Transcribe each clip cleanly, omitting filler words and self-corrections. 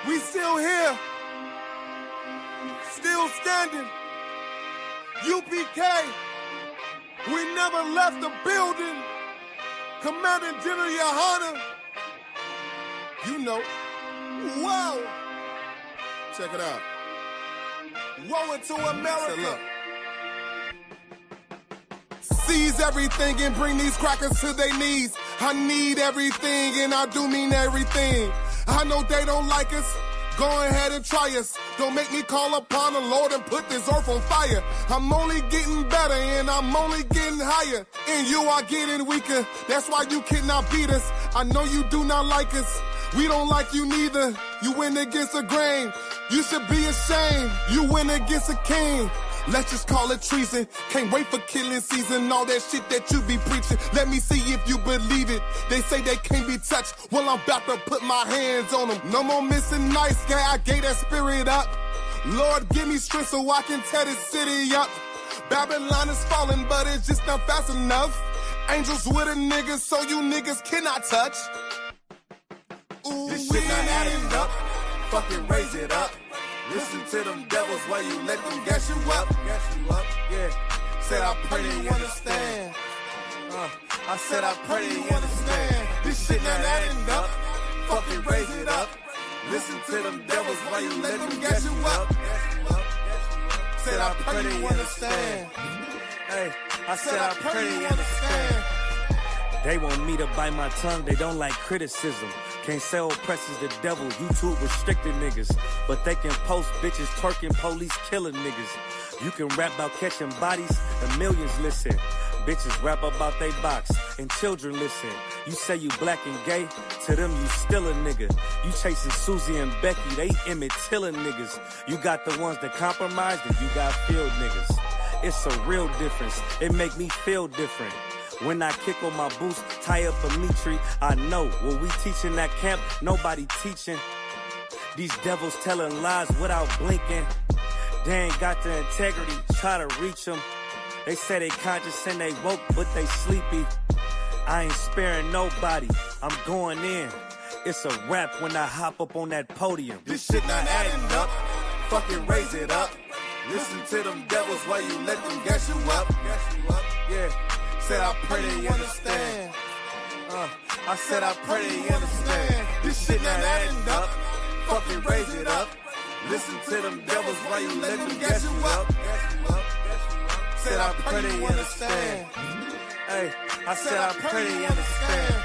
We still here, still standing. UPK, we never left the building. Commanding General YAHANNA, you know. Whoa, check it out. Rolling to America. Seize everything and bring these crackers to their knees. I need everything and I do mean everything. I know they don't like us. Go ahead and try us. Don't make me call upon the Lord and put this earth on fire. I'm only getting better and I'm only getting higher. And you are getting weaker. That's why you cannot beat us. I know you do not like us. We don't like you neither. You went against the grain. You should be ashamed. You went against a king. Let's just call it treason. Can't wait for killing season. All that shit that you be preaching. Let me see if you believe it. They say they can't be touched. Well, I'm about to put my hands on them. No more missing nice guy. I gave that spirit up. Lord, give me strength so I can tear this city up. Babylon is falling, but it's just not fast enough. Angels with a nigga, so you niggas cannot touch. Ooh, this shit not adding up. Fucking raise it up. Listen to them devils while you let them gas you up. Yeah. Said I pray they understand. I said I pray they understand. This shit not adding up. Fucking raise it up. Listen to them devils while you let them gas you up. Said I pray they understand. Hey, I said I pray they understand. They want me to bite my tongue, they don't like criticism. Can't say oppressors the devil, YouTube restricted niggas. But they can post bitches twerking, police killing niggas. You can rap about catching bodies, and millions listen. Bitches rap about they box, and children listen. You say you black and gay, to them you still a nigga. You chasing Susie and Becky, they Emmett Tiller niggas. You got the ones that compromise, and you got field niggas. It's a real difference, it make me feel different. When I kick on my boots, tie up a meat tree, I know what we teaching that camp, nobody teaching. These devils telling lies without blinking. They ain't got the integrity, try to reach them. They say they conscious and they woke, but they sleepy. I ain't sparing nobody, I'm going in. It's a rap when I hop up on that podium. This shit not adding up, fucking raise it up. Listen to them devils while you let them gas you up. Yeah. Said I pray they understand. I said I pray they understand. This shit not adding up. Fucking raise it up. Listen to them devils while you let them gas you up. Said I pray they understand. Hey, I said I pray they understand.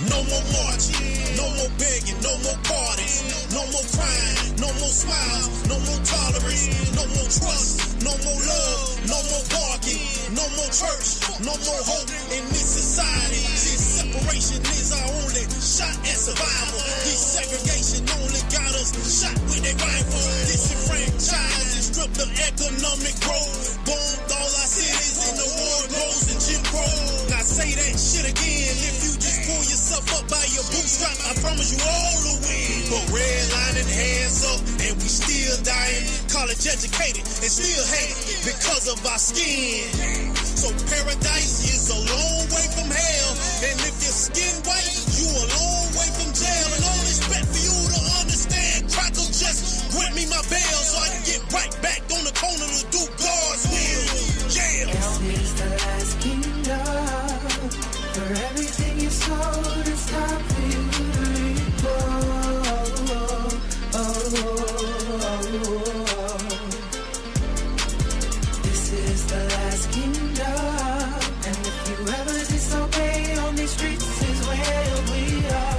No more marching, no more begging, no more parties, no more crying, no more smiles, no more tolerance, no more trust, no more love, no more barking, no more church, no more hope in this society. This separation is our only shot at survival. This segregation only got us shot with a rifle. Disenfranchised and stripped of economic growth. Bombed all our cities in the war grows and Jim Crow. Now say that shit again if you just pull yourself up up by your bootstrap, I promise you all will win. But redlining, hands up, and we still dying. College educated and still hated because of our skin. So paradise is a long way from hell. And if your skin white, you a long way from jail. And all expect for you to understand, crackle just grant me my bail so I can get right back on the corner to do God's will. Yeah. Hell is the last kingdom. For everything you sowed, it's time for you to reap. This is the last kingdom. And if you ever disobey on these streets is where we are.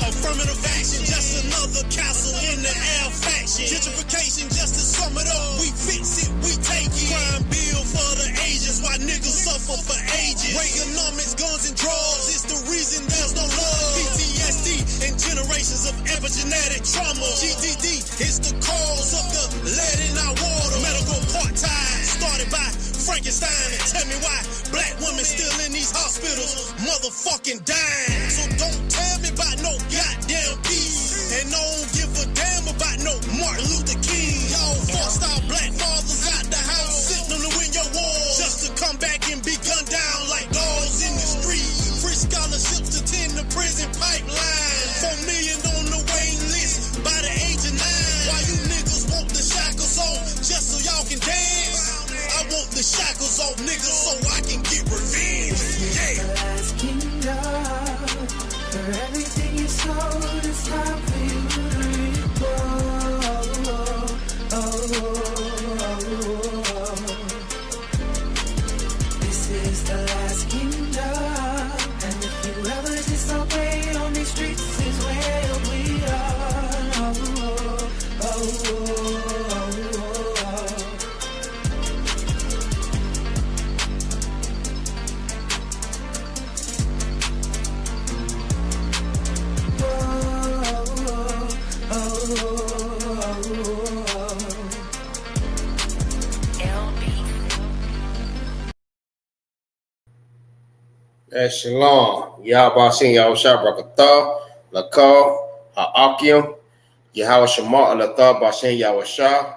Affirmative action, just another castle in the air faction. Gentrification, just to sum it up, we fix it, we take it. Crime bill for the ages, why niggas suffer for ages. Reaganomics, guns and drugs, it's the reason there's no love. PTSD and generations of epigenetic trauma. GTD is the cause of the lead in our water. Medical apartheid started by Frankenstein. And tell me why black women still in these hospitals motherfucking dying. So don't tell me about no goddamn peace. And don't give a damn about no Martin Luther King. Y'all forced our black fathers out the house, sitting them to win your war, just to come back and be gunned down like dogs in the street. Free scholarships to tend the prison pipeline. 4 million on the waiting list by the age of 9. Why you niggas want the shackles on just so y'all can dance? I want the shackles off niggas so I can get revenge. Yeah. The last kingdom. For everything you sowed, it's time for you to reap. This is the last kingdom. And if you ever disobey on these streets is where we Shalom. Yahbashin Yahushua Brakatah, Lakal, Ha'akim, Yahweh Shema Alatah Bashin Yahushua,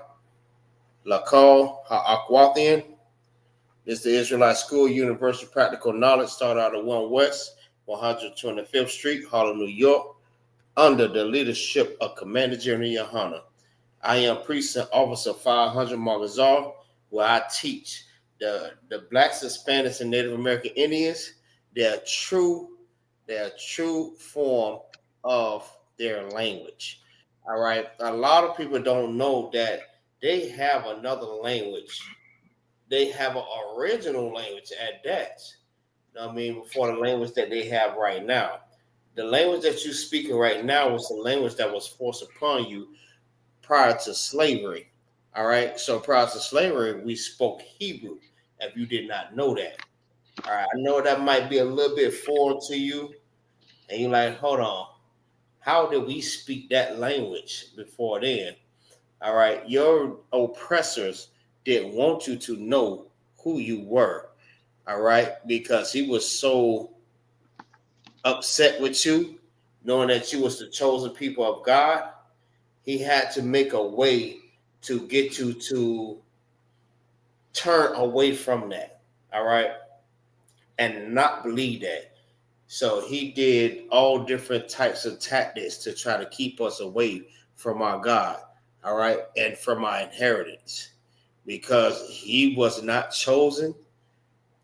Lakal, Ha'akwathian. This is the Israelite School University Practical Knowledge, started out at 1 West, 125th Street, Harlem, New York, under the leadership of Commander General YAHANNA. I am Precinct Officer 500 MAGAZAR, where I teach the Blacks, Hispanics, and Native American Indians their true form of their language. All right. A lot of people don't know that they have another language. They have an original language at that. You know what I mean? Before the language that they have right now. The language that you're speaking right now was the language that was forced upon you prior to slavery. All right. So prior to slavery, we spoke Hebrew, if you did not know that. All right, I know that might be a little bit foreign to you, and you're like, hold on, how did we speak that language before then? All right, your oppressors didn't want you to know who you were, all right, because he was so upset with you, knowing that you was the chosen people of God. He had to make a way to get you to turn away from that, all right, and not believe that. So he did all different types of tactics to try to keep us away from our God, all right, and from our inheritance, because he was not chosen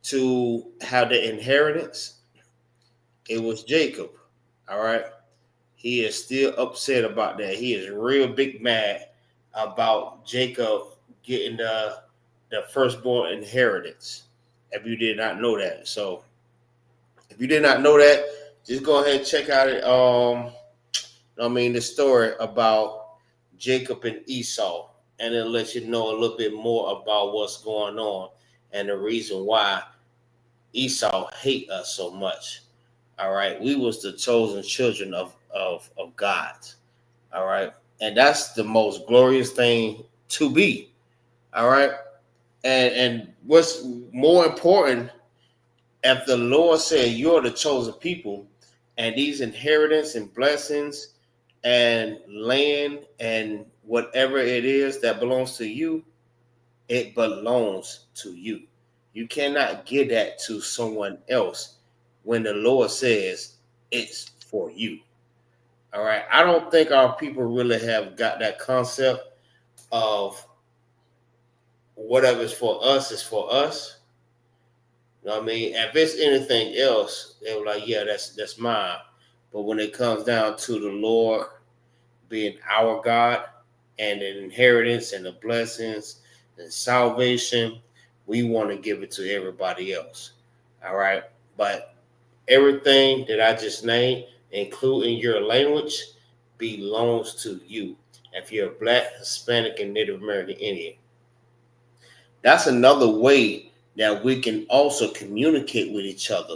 to have the inheritance. It was Jacob, all right. He is still upset about that. He is real big mad about Jacob getting the firstborn inheritance, if you did not know that. So if you did not know that, just go ahead and check out it. The story about Jacob and Esau, and it'll let you know a little bit more about what's going on and the reason why Esau hate us so much. All right, we was the chosen children of God. All right, and that's the most glorious thing to be. All right, And what's more important, if the Lord said you're the chosen people, and these inheritance and blessings and land and whatever it is that belongs to you, it belongs to you. You cannot give that to someone else when the Lord says it's for you. All right. I don't think our people really have got that concept of whatever's for us is for us. You know what I mean? If it's anything else, they were like, yeah, that's mine. But when it comes down to the Lord being our God and the inheritance and the blessings and salvation, we want to give it to everybody else. All right. But everything that I just named, including your language, belongs to you. If you're Black, Hispanic, and Native American Indian, that's another way that we can also communicate with each other.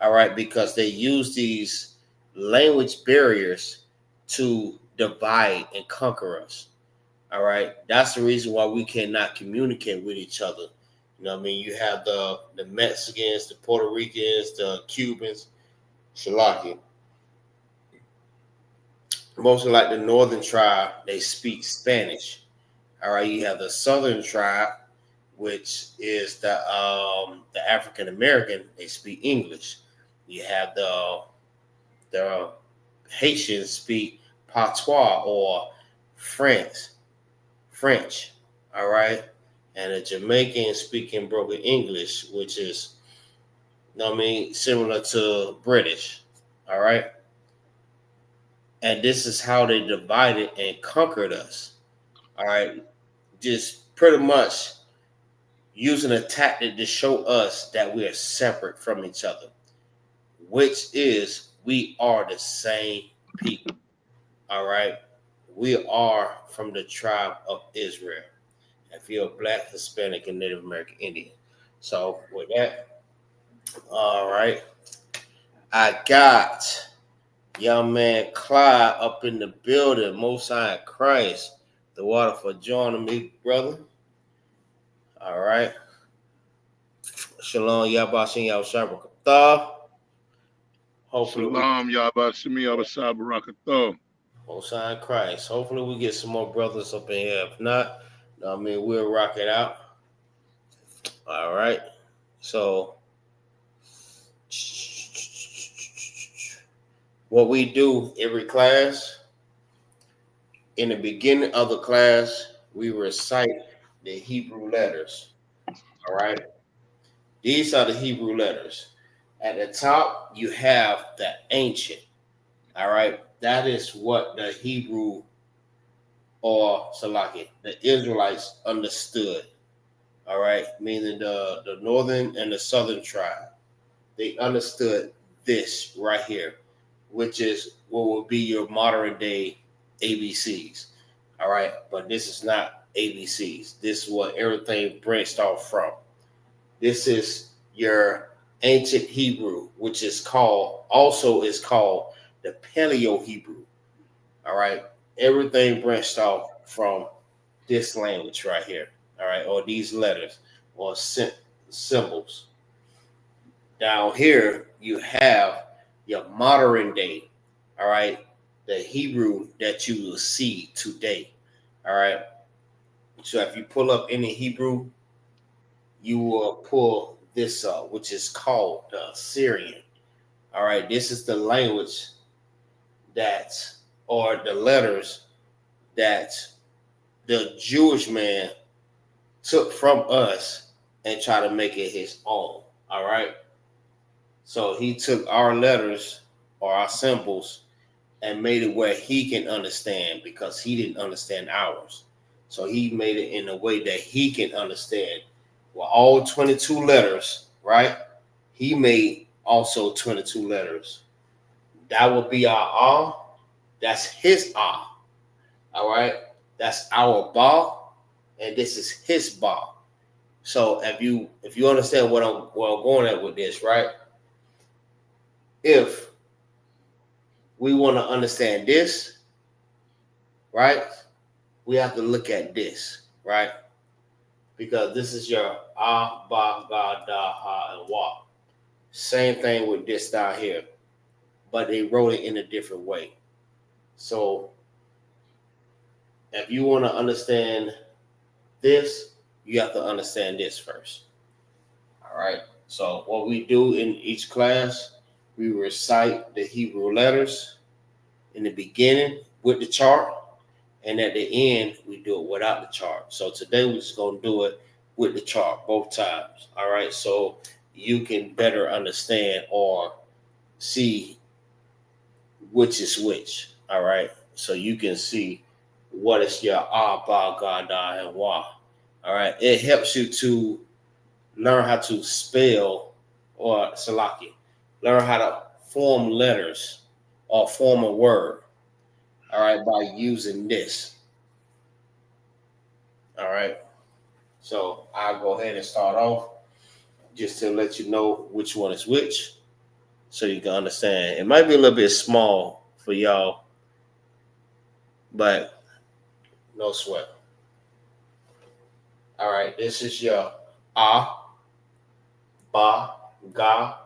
All right, because they use these language barriers to divide and conquer us. All right, that's the reason why we cannot communicate with each other. You know what I mean? You have the Mexicans, the Puerto Ricans, the Cubans, Shalaki. Mostly like the northern tribe, they speak Spanish. All right, you have the southern tribe, which is the African American, they speak English. You have the Haitians speak patois or French. All right, and the Jamaicans speaking broken English, which is, you know what I mean, similar to British. All right, and this is how they divided and conquered us. All right, just pretty much using a tactic to show us that we are separate from each other, which is we are the same people. All right. We are from the tribe of Israel. If you're Black, Hispanic, and Native American Indian. So with that, all right. I got young man Clyde up in the building. Most High in Christ. The water for joining me, brother. All right. Shalom, Yabashin Yahushabrakatah. Hopefully, Shalom, Yabashimi Yabashab Barakatah. Most High in Christ. Hopefully, we get some more brothers up in here. If not, I mean, we'll rock it out. All right. So, what we do every class, in the beginning of the class, we recite the Hebrew letters. All right. These are the Hebrew letters. At the top, you have the ancient. All right. That is what the Hebrew or Salaki, the Israelites understood. All right. Meaning the northern and the southern tribe. They understood this right here, which is what will be your modern day ABCs. All right. But this is not ABCs. This is what everything branched off from. This is your ancient Hebrew, which is called the Paleo Hebrew. All right. Everything branched off from this language right here. All right. Or these letters or symbols. Down here, you have your modern day. All right. The Hebrew that you will see today. All right. So if you pull up any Hebrew, you will pull this up, which is called the Assyrian. All right, this is the language or the letters that the Jewish man took from us and tried to make it his own. All right. So he took our letters or our symbols and made it where he can understand, because he didn't understand ours. So he made it in a way that he can understand. Well, all 22 letters, right? He made also 22 letters. That would be our ah. That's his ah. All right. That's our ba, and this is his ba. So if you understand what I'm going at with this, right? If we want to understand this, right, we have to look at this, right? because this is your ah, ba, ga, da, ha, and wa. Same thing with this down here, but they wrote it in a different way. So if you want to understand this, you have to understand this first. All right. So what we do in each class, we recite the Hebrew letters in the beginning with the chart, and at the end we do it without the chart. So today we're just gonna do it with the chart both times. All right. So you can better understand or see which is which. All right. So you can see what is your ah, ba, ga, da, and wa. All right. It helps you to learn how to spell or salaki, learn how to form letters or form a word. All right. By using this. All right. So I'll go ahead and start off just to let you know which one is which so you can understand. It might be a little bit small for y'all, but no sweat. All right, this is your ah, ba, ga,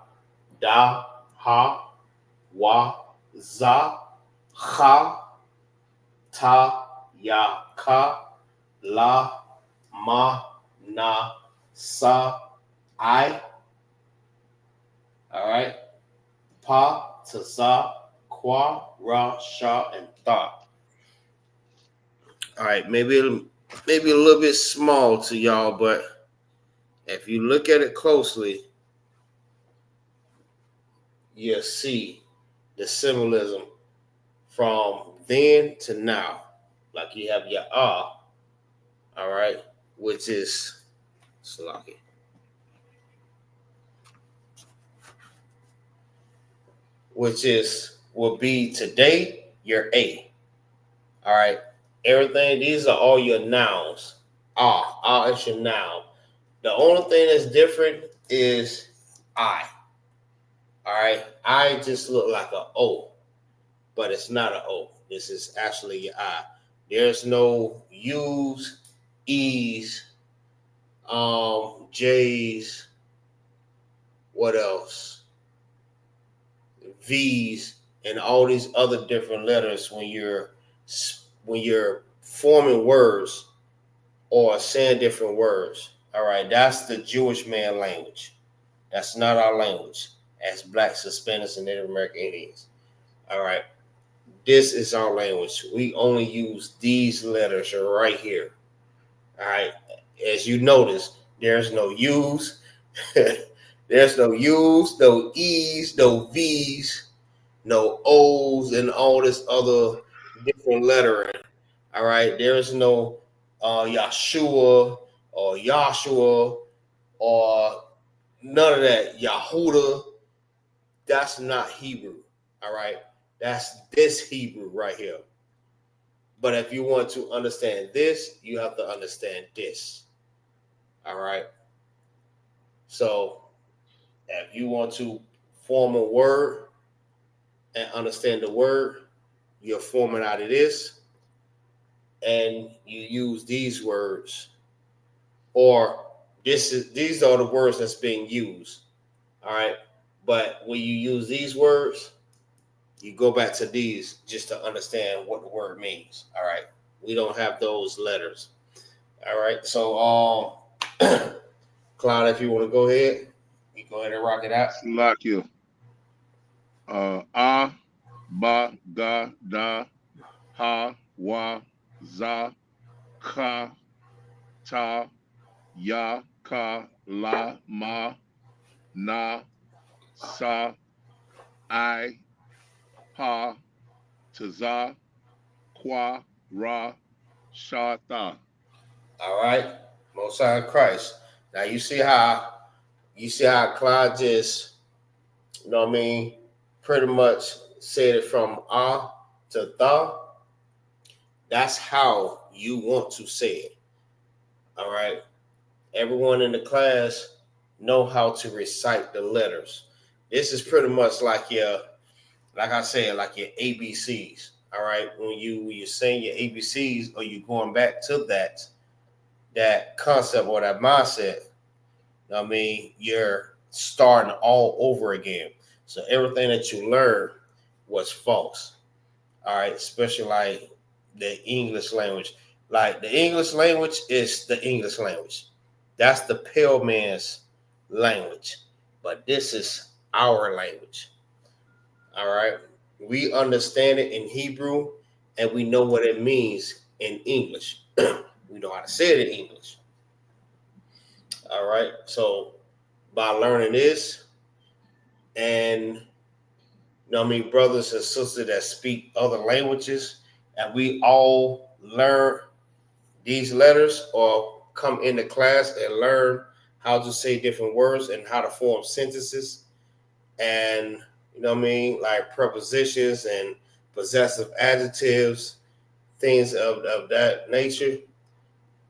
da, ha, wa, za, ha, ta, ya, ka, la, ma, na, sa, I. All right, pa, ta, za, kwa, ra, sha, and tha. All right, maybe a little bit small to y'all, but if you look at it closely, you'll see the symbolism from then to now. Like you have your ah, all right, which is Salaki. Which will be today your A. All right. Everything, these are all your nouns. Ah is your noun. The only thing that's different is I. All right. I just look like an O, but it's not an O. This is actually your I. There's no U's, E's, J's, what else? V's, and all these other different letters when you're forming words or saying different words. All right, that's the Jewish man language. That's not our language as Blacks, Hispanics, and Native American Indians. All right, this is our language. We only use these letters right here. All right, as you notice, there's no U's, there's no U's, no E's, no V's, no O's, and all this other different lettering. All right, there's no Yahshua or Yahshua or none of that. Yahuda, that's not Hebrew. All right, that's this Hebrew right here. But if you want to understand this, you have to understand this. All right. So if you want to form a word and understand the word, you're forming out of this, and you use these words, or these are the words that's being used. All right. But when you use these words, you go back to these just to understand what the word means. All right. We don't have those letters. All right. So Cloud, if you want to go ahead, you go ahead and rock it out. Like you. Ah, ba, ga, da, ha, wa, za, ka, ta, ya, ka, la, ma, na, sa, I, pa, taza, kwa, ra, sha, tha. All right. Most High Christ. Now you see how Clyde just, you know what I mean, pretty much said it from ah to tha. That's how you want to say it. All right. Everyone in the class know how to recite the letters. This is pretty much like like I said, like your ABCs. All right. When you're saying your ABCs or you're going back to that, that concept or that mindset, I mean, you're starting all over again. So everything that you learned was false. All right, especially like the English language. Like the English language is the English language. That's the pale man's language. But this is our language. All right. We understand it in Hebrew and we know what it means in English. We know how to say it in English. All right. So by learning this, and I mean, brothers and sisters that speak other languages, and we all learn these letters or come into class and learn how to say different words and how to form sentences and like prepositions and possessive adjectives, things of that nature.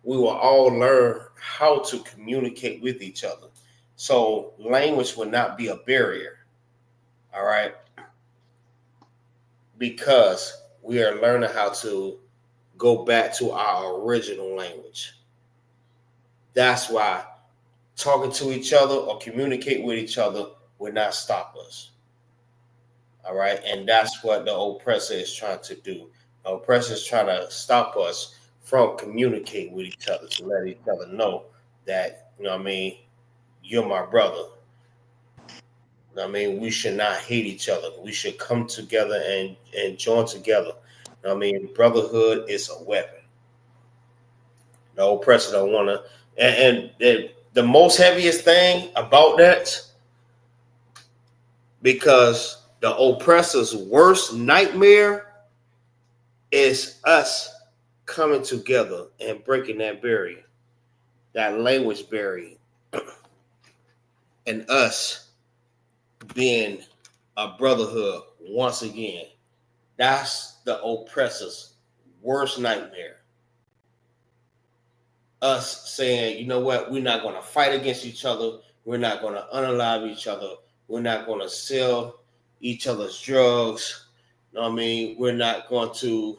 We will all learn how to communicate with each other. So language will not be a barrier. All right. Because we are learning how to go back to our original language. That's why talking to each other or communicate with each other will not stop us. All right. And that's what the oppressor is trying to do. The oppressor is trying to stop us from communicating with each other, to let each other know that, you're my brother. I mean, we should not hate each other. We should come together and join together. I mean, brotherhood is a weapon. The oppressor don't want to. And the most heaviest thing about that, because the oppressor's worst nightmare is us coming together and breaking that barrier, that language barrier, and us being a brotherhood once again. That's the oppressor's worst nightmare. Us saying, you know what, we're not going to fight against each other. We're not going to unalive each other. We're not going to sell each other's drugs. You know what I mean? We're not going to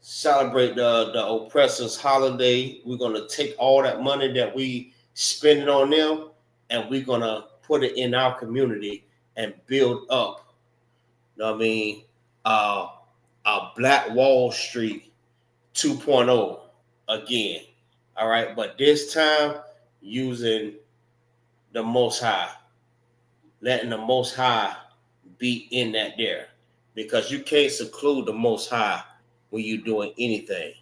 celebrate the oppressor's holiday. We're going to take all that money that we spend on them and we're going to put it in our community and build up, you know what I mean, a Black Wall Street 2.0 again. All right. But this time using the Most High, letting the Most High be in that there, because you can't seclude the Most High when you're doing anything.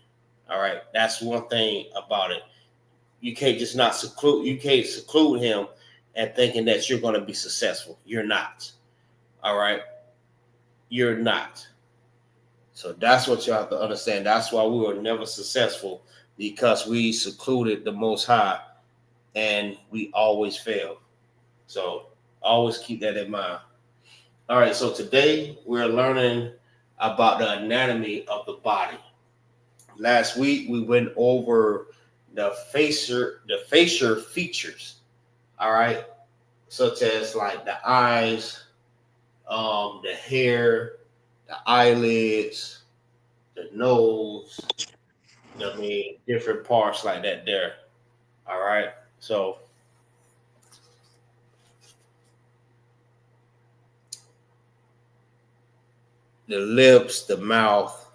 All right. That's one thing about it. You can't just not seclude. You can't seclude him and thinking that you're going to be successful. You're not. All right. You're not. So that's what you have to understand. That's why we were never successful, because we secluded the Most High and we always failed. So always keep that in mind. All right. So today we're learning about the anatomy of the body. Last week we went over the facial features. All right. Such as like the eyes, the hair, the eyelids, the nose, you know what I mean, different parts like that there. All right. So the lips, the mouth.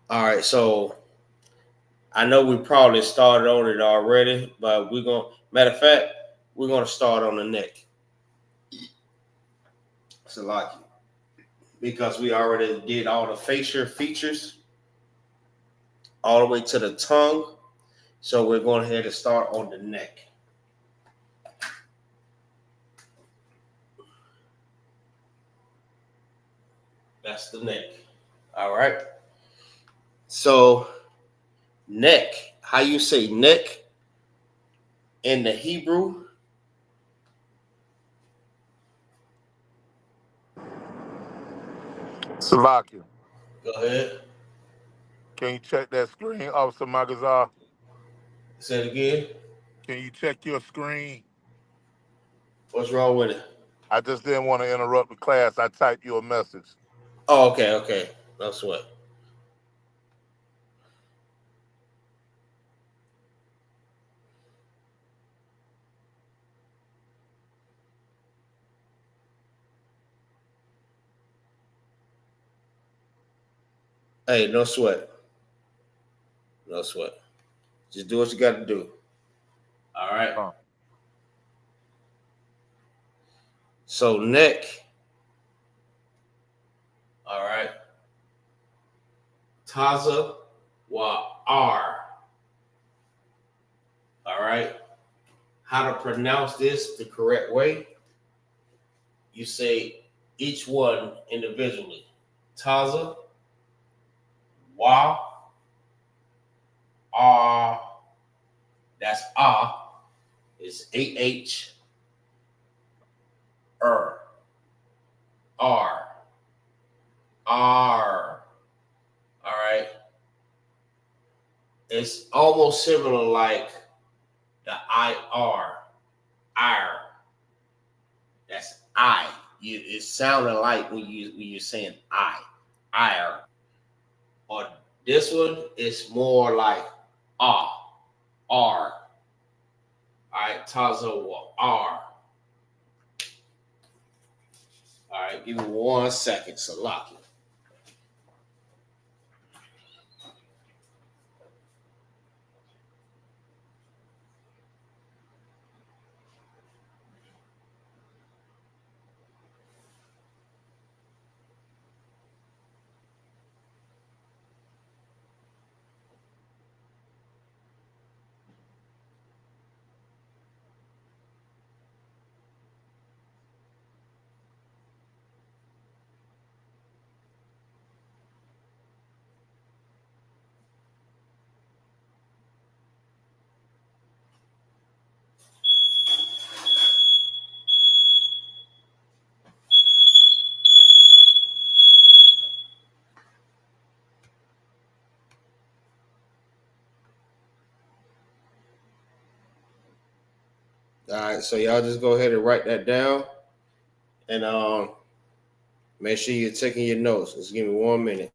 All right. So I know we probably started on it already, but matter of fact, we're gonna start on the neck. So like, because we already did all the facial features all the way to the tongue. So we're going ahead and start on the neck. That's the neck. All right. So neck, how you say neck in the Hebrew? Salakia. Go ahead. Can you check that screen, Officer Magazar? Say it again. Can you check your screen? What's wrong with it? I just didn't want to interrupt the class. I typed you a message. Oh, okay. That's what. Hey, no sweat. No sweat. Just do what you got to do. All right. Oh. So neck. All right. Taza wa R. All right. How to pronounce this the correct way? You say each one individually. Taza wa R. That's ah. It's AH R. R. R. All right. It's almost similar like the IR. R. That's I. It sounded like when you're saying I. IR. Or this one is more like ah. R. All right, Taza will R. All right, give me 1 second, Salaki. All right, so y'all just go ahead and write that down, and make sure you're taking your notes. Just give me 1 minute.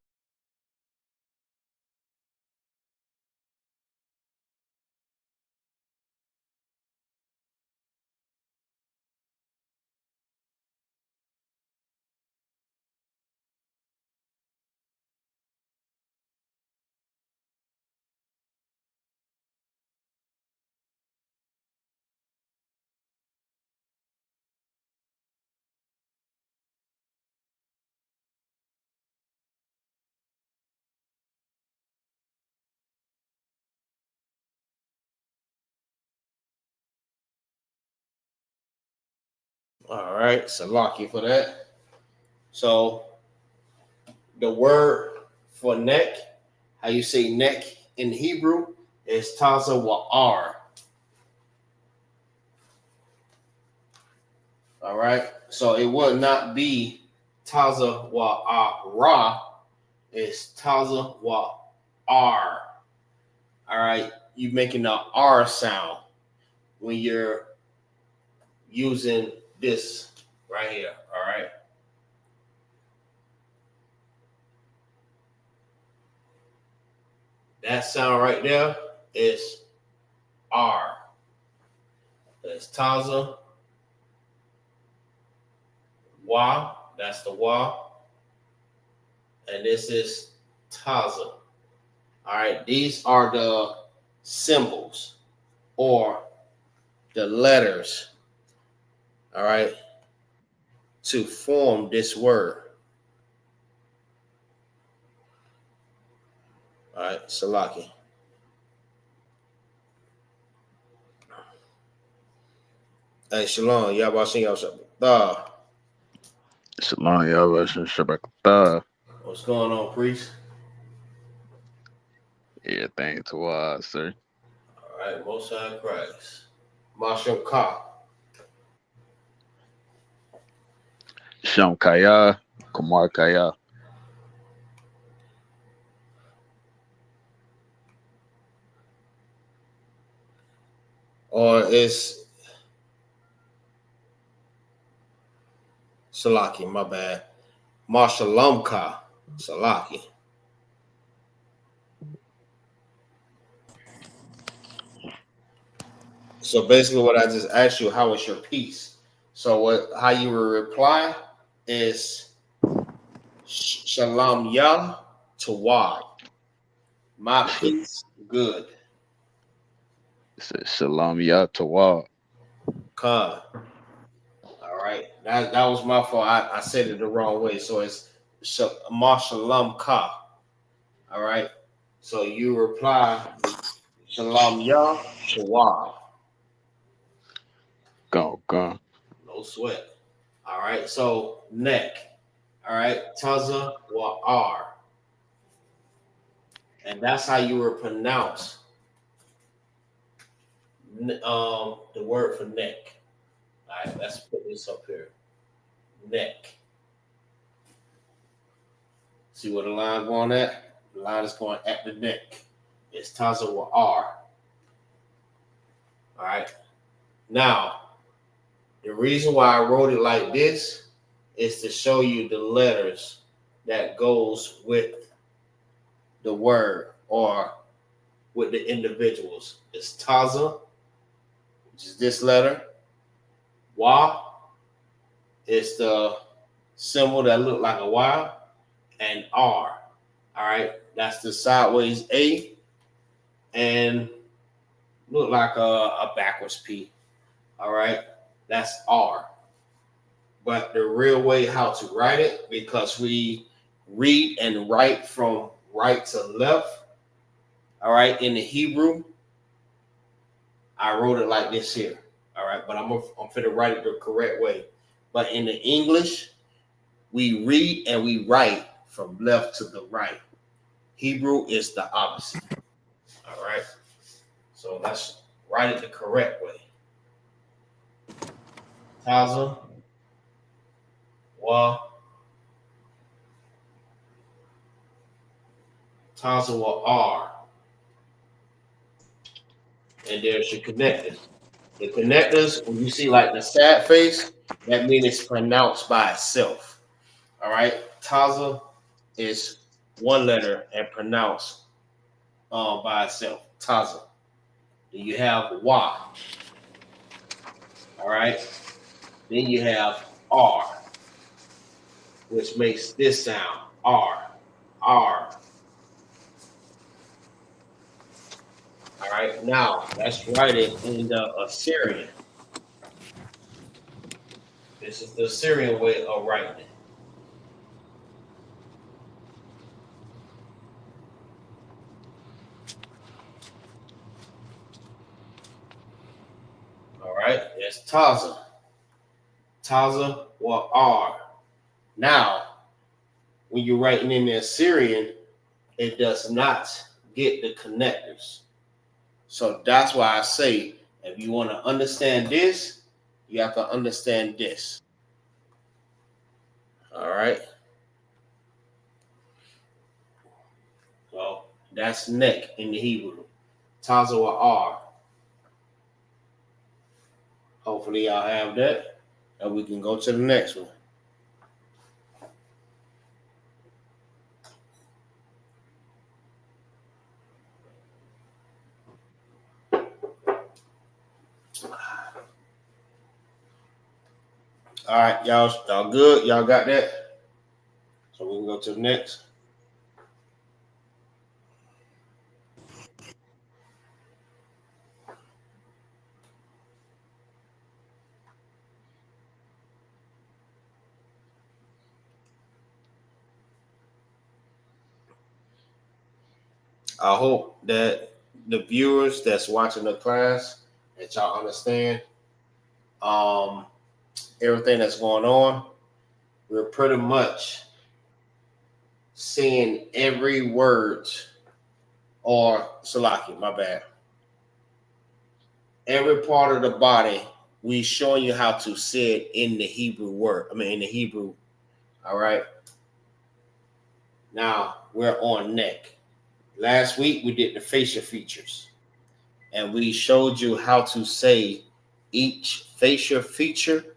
All right, Salaki for that. So the word for neck, how you say neck in Hebrew, is Taza Wa'ar. All right, so it will not be Taza Wa'ara, it's Taza Wa'ar. All right, you're making the R sound when you're using this right here. All right. That sound right there is R. That's Taza. Wa. That's the Wa. And this is Taza. All right. These are the symbols or the letters. All right. To form this word. All right. Salaki. Hey, Shalom. Y'all seen y'all Shabbat. Shalom, y'all. Shabbat. What's going on, priest? Yeah, thank you, sir. All right, Most High Christ. Mashal Ka. Sham Kaya, Kumar Kaya. Or it's Salaki, my bad. Marshalam Ka. Salaki. So basically what I just asked you, how was your peace? So how you will reply is Shalom Yah Tawad. My peace, good. It says Shalom Ya Tawad. Khan. All right. That was my fault. I said it the wrong way. So it's Shalom Ka. All right. So you reply Shalom Ya Tawad. Go. No sweat. All right. So neck. All right. Taza wa R. And that's how you would pronounce the word for neck. All right, let's put this up here. Neck. See where the line going at? The line is going at the neck. It's Taza with R. All right. Now, the reason why I wrote it like this is to show you the letters that goes with the word or with the individuals. It's Taza, which is this letter. Wa is the symbol that look like a Y, and R. All right, that's the sideways A, and look like a backwards P. All right, that's R. But the real way how to write it, because we read and write from right to left. All right, in the Hebrew, I wrote it like this here. All right, but I'm finna write it the correct way. But in the English, we read and we write from left to the right. Hebrew is the opposite. All right, so let's write it the correct way. Taza wa R. And there's your connectors. The connectors, when you see like the sad face, that means it's pronounced by itself. All right. Taza is one letter and pronounced by itself. Taza. Then you have Wa. All right. Then you have R, which makes this sound. R. R. All right, now let's write it in the Assyrian. This is the Assyrian way of writing it. All right, it's Taza. Taza or R. Now, when you're writing in the Assyrian, it does not get the connectors. So that's why I say, if you want to understand this, you have to understand this. All right. So that's neck in the Hebrew. Taza or R. Hopefully y'all have that, and we can go to the next one. All right, y'all good? Y'all got that? So we can go to the next. I hope that the viewers that's watching the class, that y'all understand everything that's going on. We're pretty much seeing every word, or Salaki, my bad. Every part of the body, we showing you how to say it in the Hebrew word. In the Hebrew. All right. Now we're on neck. Last week we did the facial features, and we showed you how to say each facial feature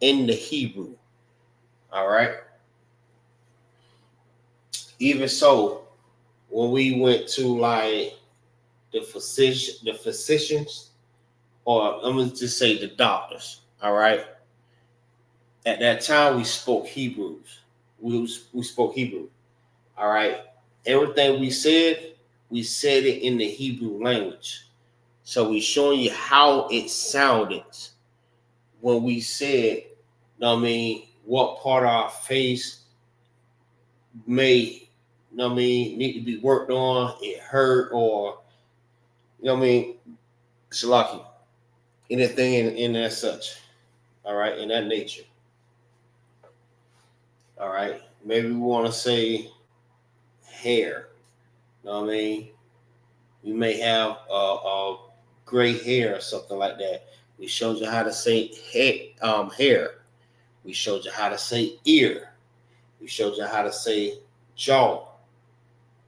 in the Hebrew. All right. Even so, when we went to like the physicians, or let me just say the doctors. All right. At that time, we spoke Hebrews. We spoke Hebrew. All right. Everything we said it in the Hebrew language. So we showing you how it sounded when we said, what part of our face may, need to be worked on, it hurt, or, Shalaki, anything in that such, all right, in that nature. All right, maybe we want to say hair, You may have a gray hair or something like that. We showed you how to say hair. We showed you how to say ear. We showed you how to say jaw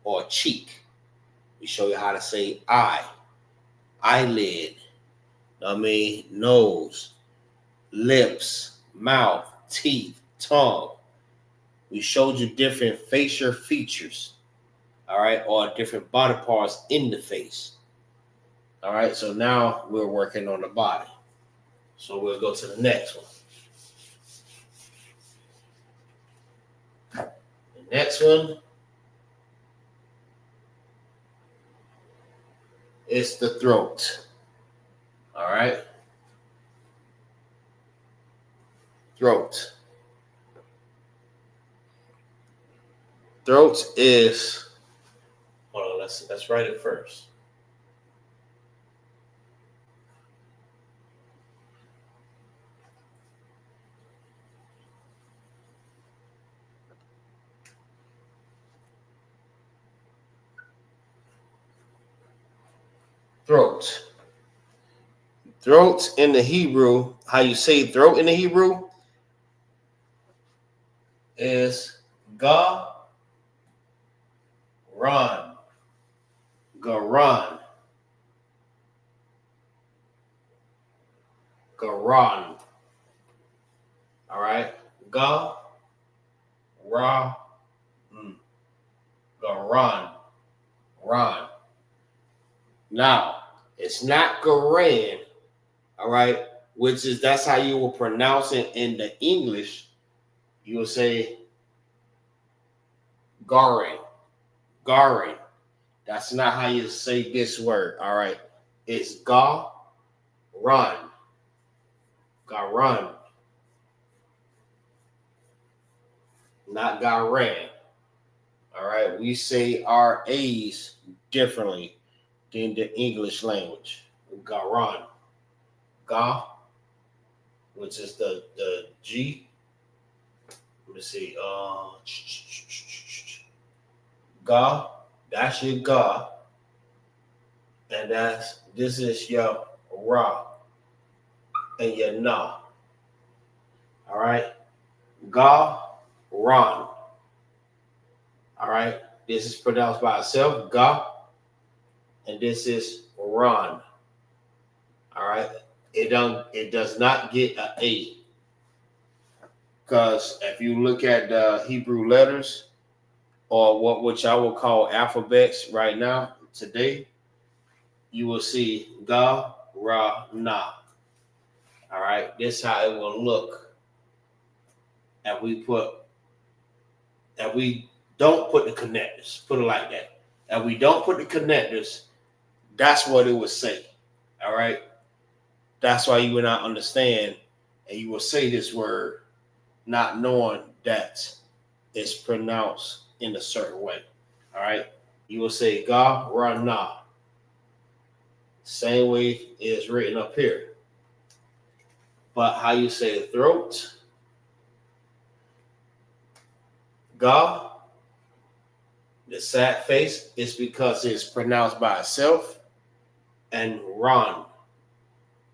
or cheek. We show you how to say eye, eyelid, nose, lips, mouth, teeth, tongue. We showed you different facial features, all right, or different body parts in the face. All right, so now we're working on the body. So we'll go to the next one. The next one is the throat. All right. Throat. Throat is, hold on, let's write it first. Throat. Throat in the Hebrew, how you say throat in the Hebrew is ga, ran, garan, garan. All right, ga, ra, garan, ran. Now, it's not garan, all right, that's how you will pronounce it in the English. You will say garin, garin. That's not how you say this word, all right. It's ga, run, garan, not garan. All right, we say our A's differently than the English language. Garan, ga, which is the G. Let me see. Ga, that's your ga, and this is your ra and your na. All right, ga, ran. All right, this is pronounced by itself, ga, and this is ran. All right, it does not get an A, because if you look at the Hebrew letters, or which I will call alphabets right now today, you will see ga, ra, na. All right, this is how it will look. And we don't put the connectors, put it like that. And we don't put the connectors, that's what it would say. All right, that's why you will not understand, and you will say this word not knowing that it's pronounced in a certain way. All right, you will say ga, ra, na. Same way it's written up here. But how you say throat, ga, the sad face, is because it's pronounced by itself, and ran,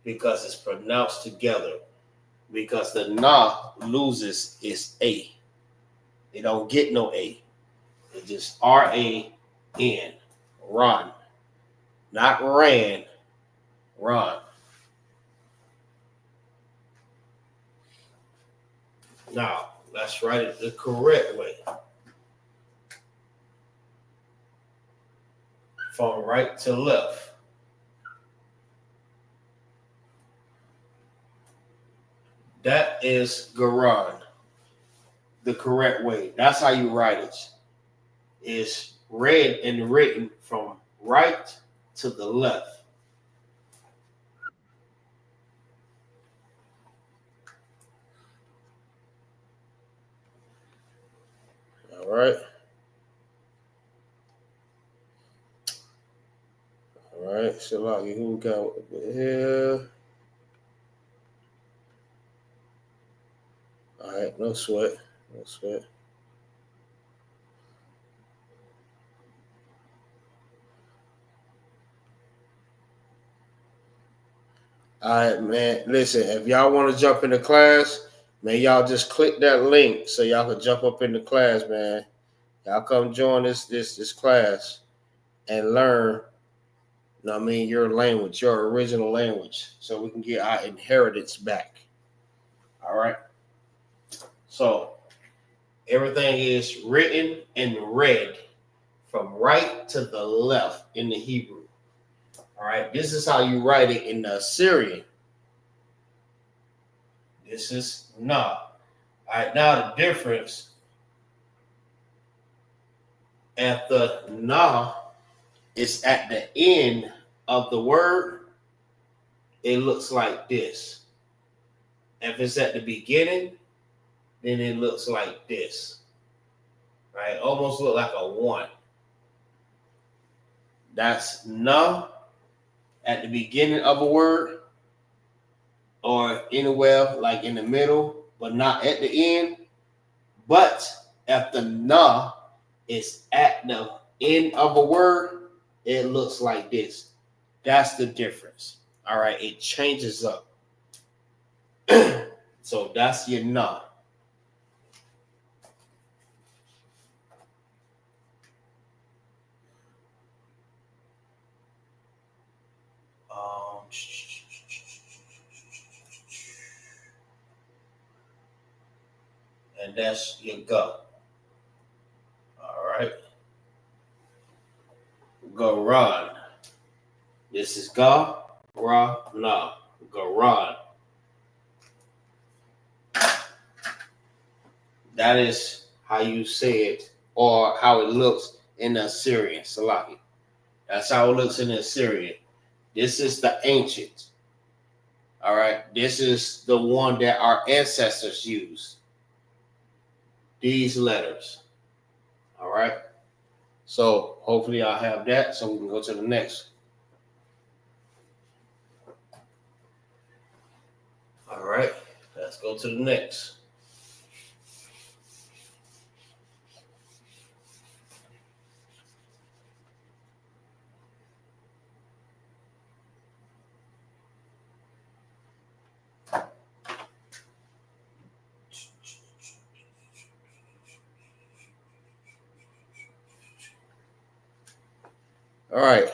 because it's pronounced together, because the na loses its A. It don't get no A. It's just R-A-N, ran. Not ran, ran. Now, let's write it the correct way. From right to left. That is Garan, the correct way. That's how you write it. Is read and written from right to the left. All right. All right. Shalaki, who we got over here? All right. No sweat. No sweat. All right, man. Listen, if y'all want to jump into class, man, y'all just click that link so y'all can jump up into class, man. Y'all come join this class and learn, you know what I mean, your language, your original language, so we can get our inheritance back. All right. So everything is written and read from right to the left in the Hebrew. All right. This is how you write it in the Assyrian. This is nah. All right, now the difference at the nah is at the end of the word, it looks like this. If it's at the beginning, then it looks like this. Right? Almost look like a 1. That's nah at the beginning of a word, or anywhere like in the middle, but not at the end. But if the nah is at the end of a word, it looks like this. That's the difference. All right, it changes up. So that's your nah. And that's your go. All right. Go run. This is ga, ra, na. Go run. That is how you say it, or how it looks in the Assyrian, Salaki. That's how it looks in the Assyrian. This is the ancient. All right. This is the one that our ancestors used. These letters. All right. So hopefully I'll have that so we can go to the next. All right. Let's go to the next. All right.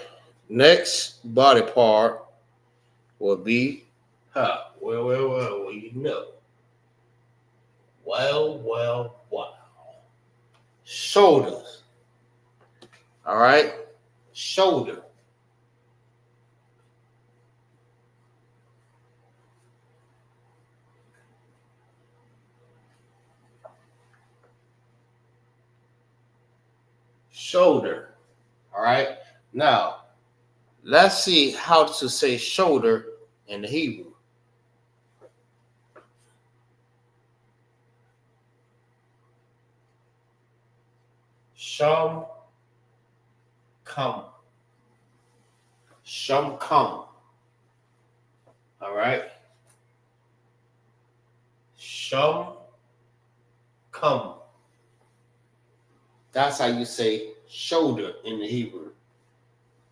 Next body part will be, well, you know. Well. Shoulders. All right. Shoulder. Shoulder. All right. Now, let's see how to say shoulder in the Hebrew. Sham come. Sham come. All right. Sham come. That's how you say shoulder in the Hebrew.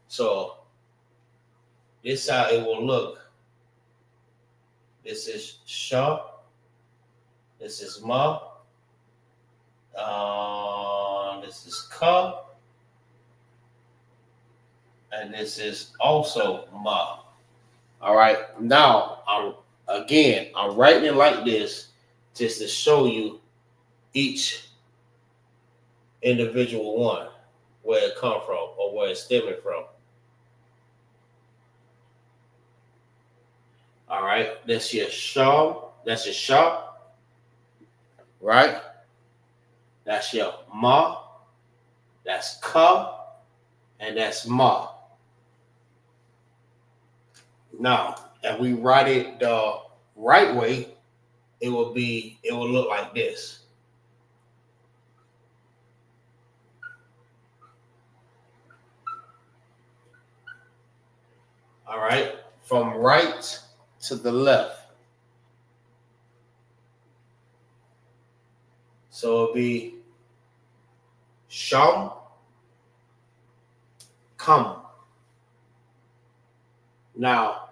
So this is how it will look. This is sha. This is ma. This is ka. And this is also ma. All right. Now I'm writing it like this just to show you each individual one, where it come from or where it's stemming from. All right, that's your shaw. That's your shaw. Right? That's your ma. That's ka, and that's ma. Now, if we write it the right way, it will look like this. All right, from right to the left. So it'll be sham, come. Now,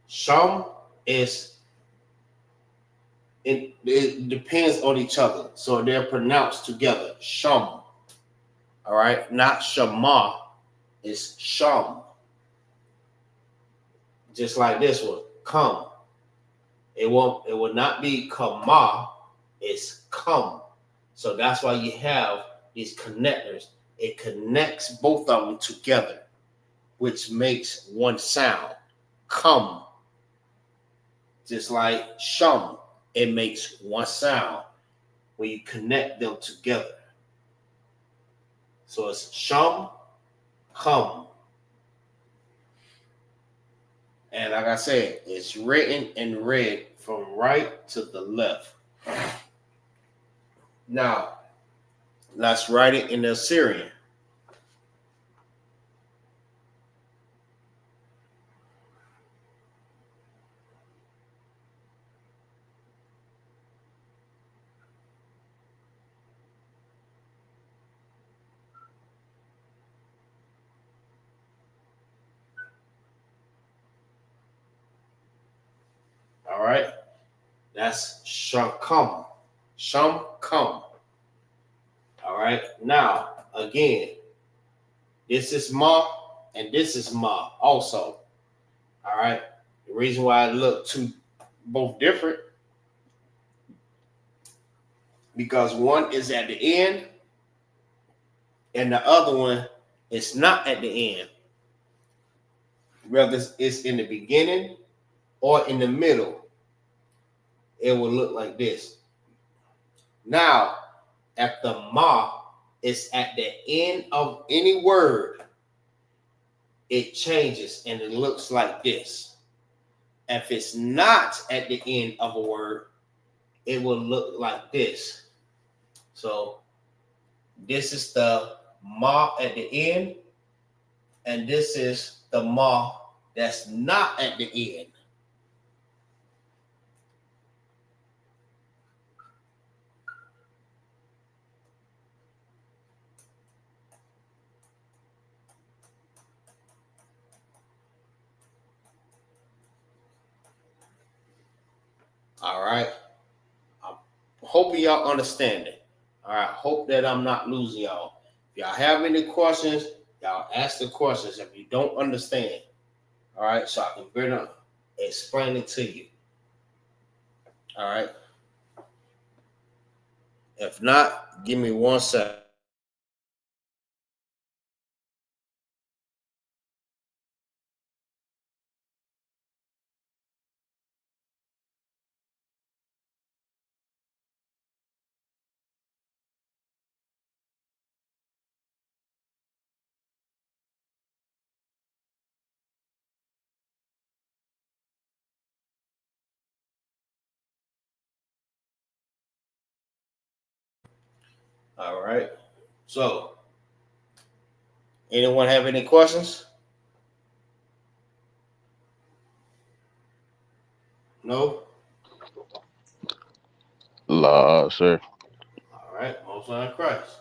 sham is, it depends on each other. So they're pronounced together, sham. All right, not shama, it's sham. Just like this one, come. It will not be kama, it's come. So that's why you have these connectors. It connects both of them together, which makes one sound, come. Just like shum, it makes one sound when you connect them together. So it's shum, come. And like I said, it's written and read from right to the left. Now, let's write it in the Assyrian. All right, that's shakam, shamkam. All right, now again, this is ma and this is ma also. All right, the reason why I look both different because one is at the end and the other one is not at the end. Whether it's in the beginning or in the middle, it will look like this. Now, if the ma is at the end of any word, it changes and it looks like this. If it's not at the end of a word, it will look like this. So this is the ma at the end, and this is the ma that's not at the end. All right. I hope y'all understand it. All right. Hope that I'm not losing y'all. If y'all have any questions, y'all ask the questions if you don't understand. All right. So I can better explain it to you. All right. If not, give me 1 second. All right. So, anyone have any questions? No? La, sir. All right. Most High Christ.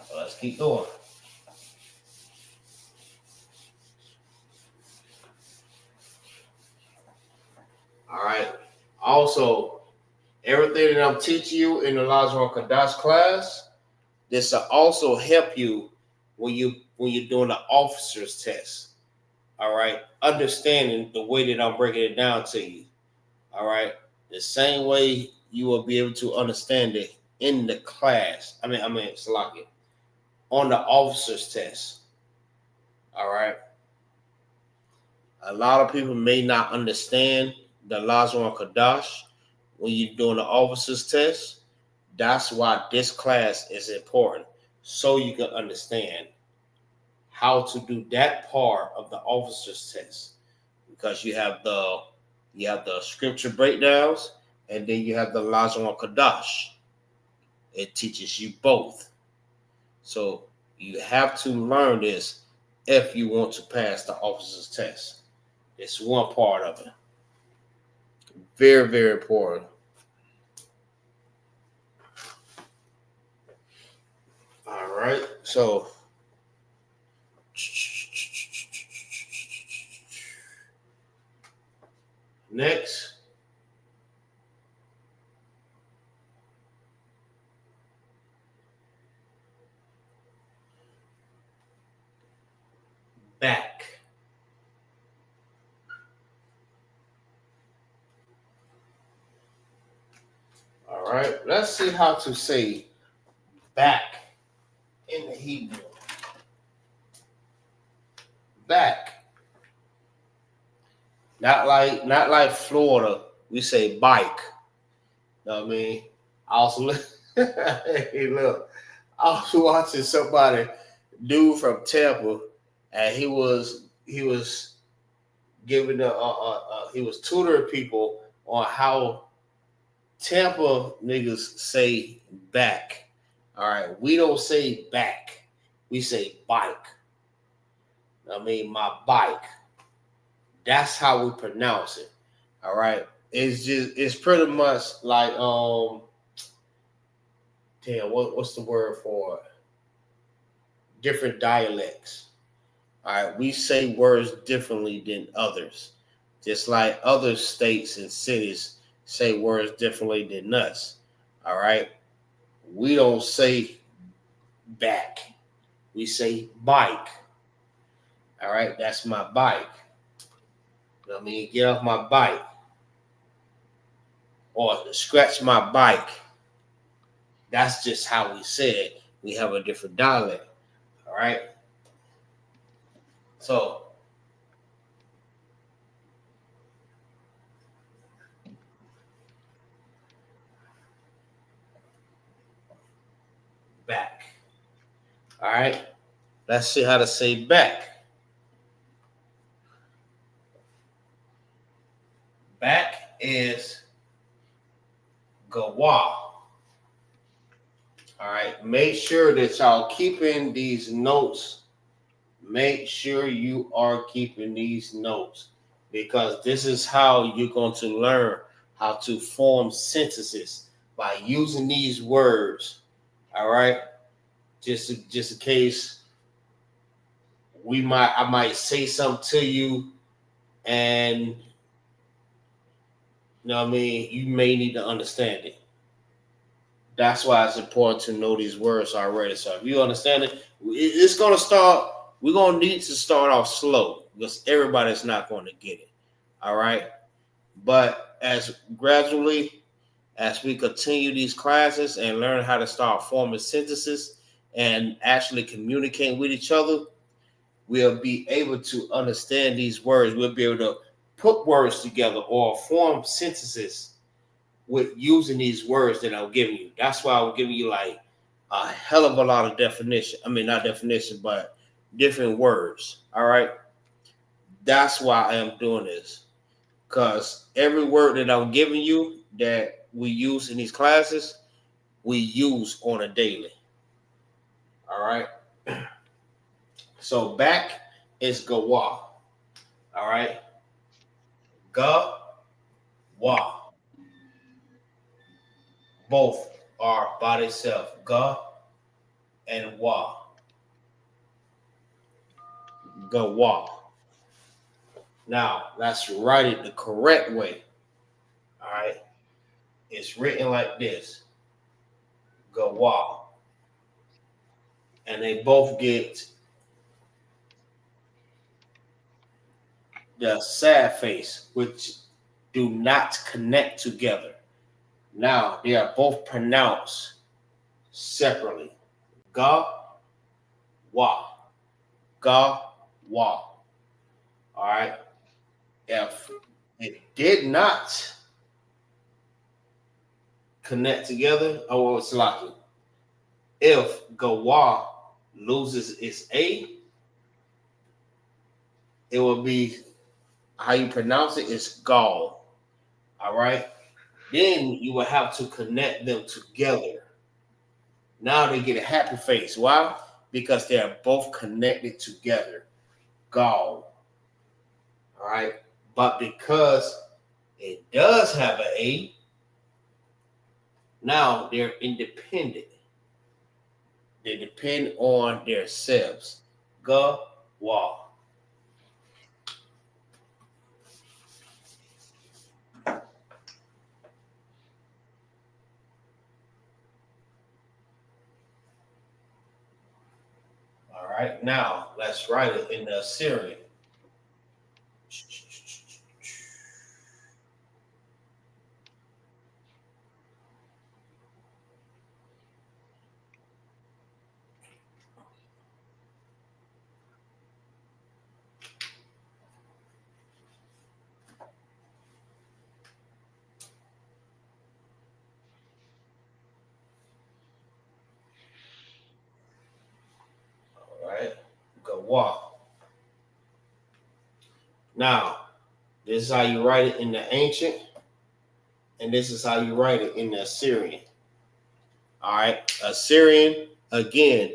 So let's keep going. All right. Also, everything that I'm teaching you in the Lashawan Qadash class, this will also help you when you're doing the officer's test. All right. Understanding the way that I'm breaking it down to you. All right. The same way you will be able to understand it in the class. Salaki, on the officer's test. All right. A lot of people may not understand the Lashawan Qadash when you're doing the officer's test. That's why this class is important. so you can understand how to do that part of the officer's test, because you have the scripture breakdowns, and then you have the Lashawan Qadash. It teaches you both. So you have to learn this if you want to pass the officer's test. It's one part of it. Very, very important. All right. So next, back. All right. Let's see how to say back in the Hebrew. Back. Not like Florida. We say bike. You know what I mean? I also hey, look, I was watching somebody, dude from Tampa, and he was giving he was tutoring people on how Tampa niggas say back. All right, we don't say back, we say bike. I mean, my bike. That's how we pronounce it. All right. It's pretty much like damn, what's the word for it? Different dialects. All right, we say words differently than others. Just like other states and cities say words differently than us. All right. We don't say back. We say bike. All right, that's my bike. You know what I mean? Get off my bike. Or scratch my bike. That's just how we say it. We have a different dialect. All right. So back. All right. Let's see how to say back. Back is gawa. All right. Make sure that y'all keeping these notes. Make sure you are keeping these notes, because this is how you're going to learn how to form sentences by using these words. All right. Just in case I might say something to you, and you know what I mean, you may need to understand it. That's why it's important to know these words already. So if you understand it, it's going to start. We're going to need to start off slow, because everybody's not going to get it. All right. But as we continue these classes and learn how to start forming sentences and actually communicate with each other, we'll be able to understand these words. We'll be able to put words together or form sentences with using these words that I'm giving you. That's why I'm giving you like a hell of a lot of definition. I mean, not definition, but different words. All right. That's why I am doing this, because every word that I'm giving you that we use in these classes, we use on a daily. All right. So back is gawa. All right. Ga-wa. Both are by themselves. Ga and wa. Gawa. Now, let's write it the correct way. All right. It's written like this. Gawa. And they both get the sad face, which do not connect together. Now, they are both pronounced separately. Ga, wa. Ga, wa. All right. If it did not connect together, it's lucky. if Gawa loses its A, it will be how you pronounce it is Gall. All right. Then you will have to connect them together. Now they get a happy face. Why? Because they are both connected together. Gall. All right. But because it does have an A, now they're independent. They depend on themselves. Gawa. All right, now let's write it in the Assyrian. All right, Gawa. Now, this is how you write it in the ancient, and this is how you write it in the Assyrian. All right, Assyrian, again,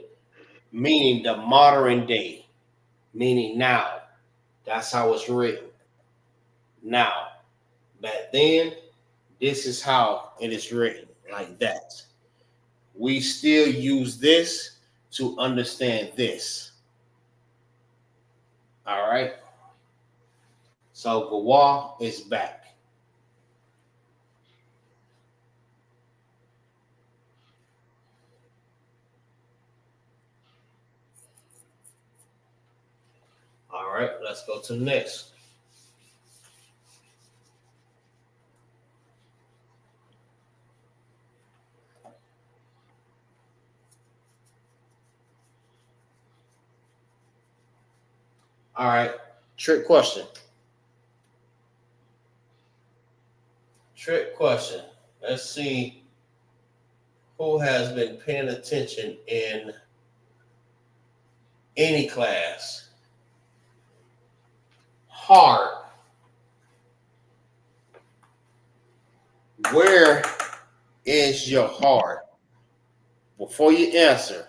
meaning the modern day, meaning now. That's how it's written. Now, back then, this is how it is written, like that. We still use this to understand this. All right. So Gawa is back. All right, let's go to the next. All right, trick question. Trick question. Let's see who has been paying attention in any class. Hard. Where is your heart? Before you answer,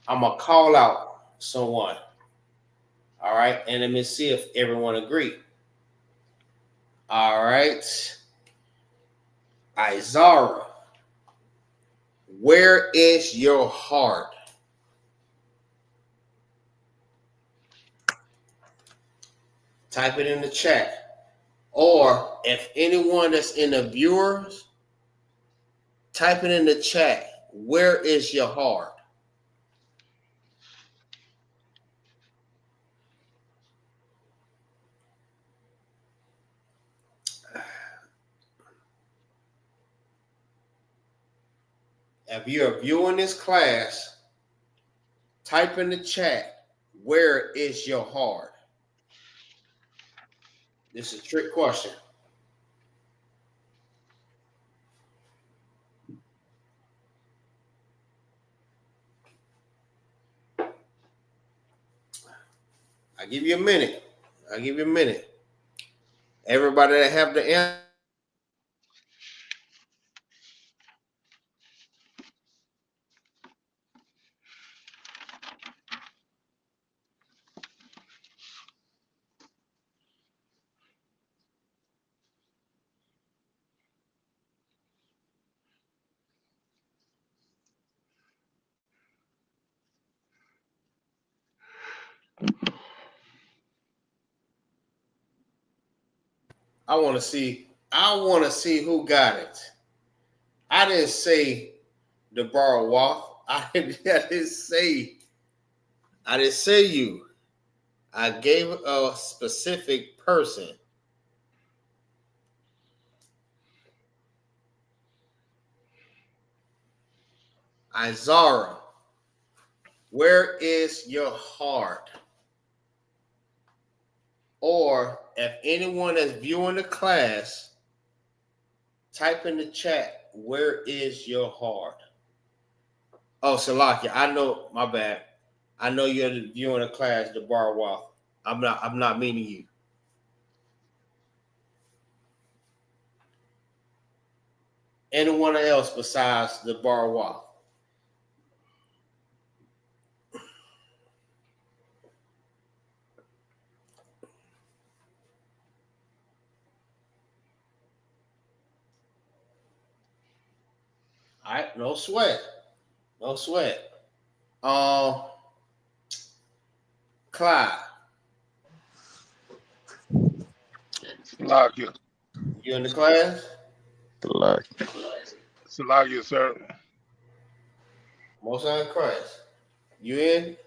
I'm going to call out someone. All right, and let me see if everyone agrees. All right. Izara, where is your heart? Type it in the chat. Or if anyone that's in the viewers, type it in the chat. Where is your heart? If you're viewing this class, type in the chat, where is your heart? This is a trick question. I'll give you a minute. Everybody that have the answer. I want to see who got it. I didn't say the bar walk. I didn't say you. I gave a specific person. Izara, where is your heart? Or if anyone is viewing the class, type in the chat, where is your heart? Oh, Salakia, I know. My bad. I know you're in the class, the bar walk. I'm not meaning you. Anyone else besides the bar walk? All right, no sweat. No sweat. Clyde, Salakia. you in the class? Like, Salakia, sir. Most High Christ. You in?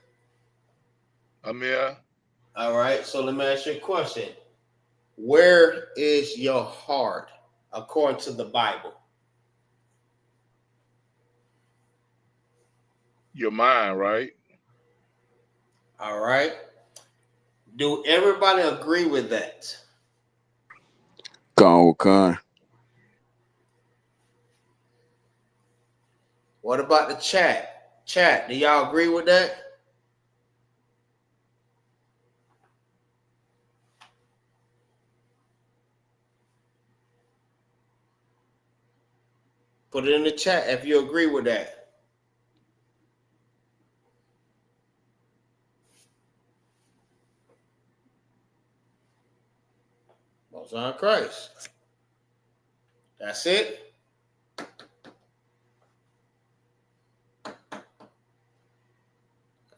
Amir. All right, so let me ask you a question. Where is your heart according to the Bible? Your mind, right? All right. Do everybody agree with that? gone with Khan. What about the chat? Chat, do y'all agree with that? Put it in the chat if you agree with that. Most High Christ. That's it.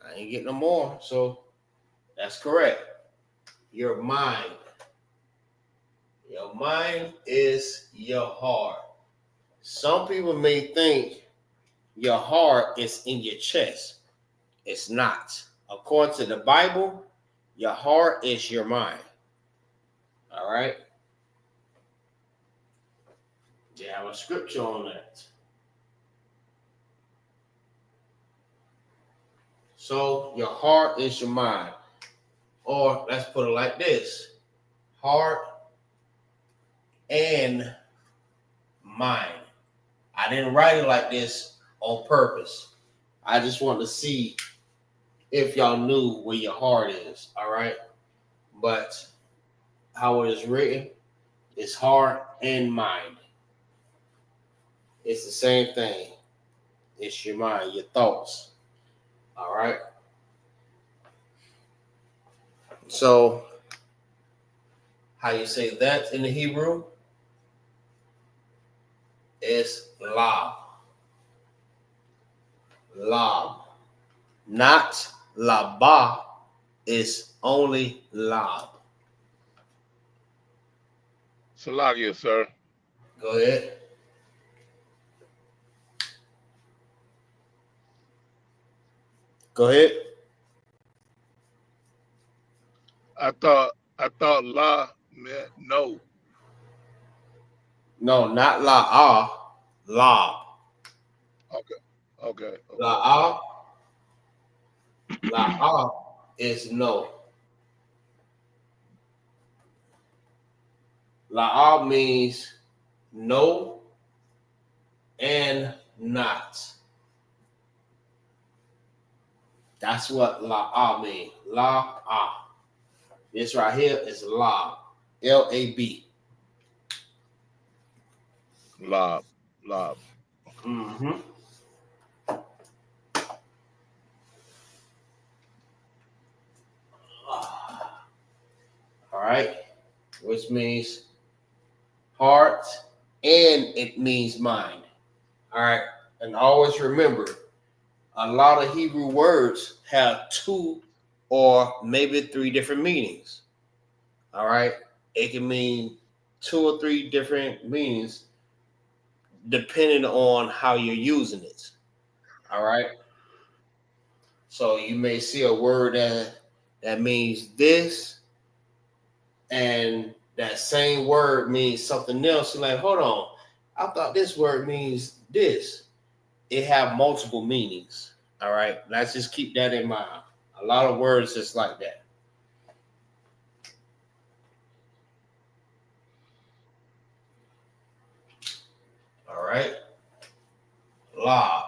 I ain't getting no more. So that's correct. Your mind. Your mind is your heart. Some people may think your heart is in your chest. It's not. According to the Bible, your heart is your mind. All right? They have a scripture on that. So your heart is your mind. Or let's put it like this. Heart and mind. I didn't write it like this on purpose. I just want to see if y'all knew where your heart is. All right? But how it is written is heart and mind. It's the same thing. It's your mind, your thoughts. All right. So, how you say that in the Hebrew? It's lab. Lab. Not laba. It's only lab. Salakia, sir. Go ahead. Go ahead. I thought la meant no. No, not la lab. Okay. La is no. La means no and not. That's what la means. La. This right here is lab. Lab. Lob. Mm-hmm. All right. Which means heart and it means mind. All right. And always remember, a lot of Hebrew words have 2 or maybe 3 different meanings. All right. It can mean 2 or 3 different meanings depending on how you're using it. All right. So you may see a word that means this, and that same word means something else. You're like, hold on, I thought this word means this. It have multiple meanings. All right. Let's just keep that in mind. A lot of words just like that. All right. La.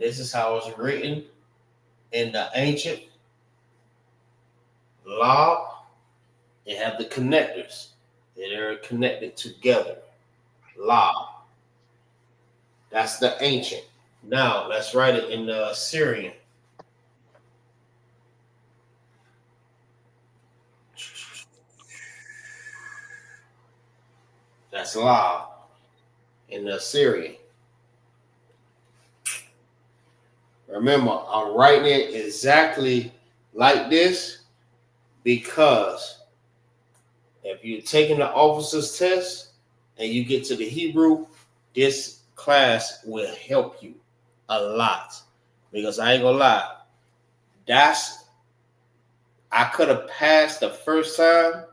This is how it's written in the ancient law. They have the connectors. They're connected together. Law. That's the ancient. Now, let's write it in the Syrian. That's law in the Syrian. Remember, I'm writing it exactly like this because if you're taking the officer's test and you get to the Hebrew, this class will help you a lot. Because I ain't gonna lie, I could have passed the first time,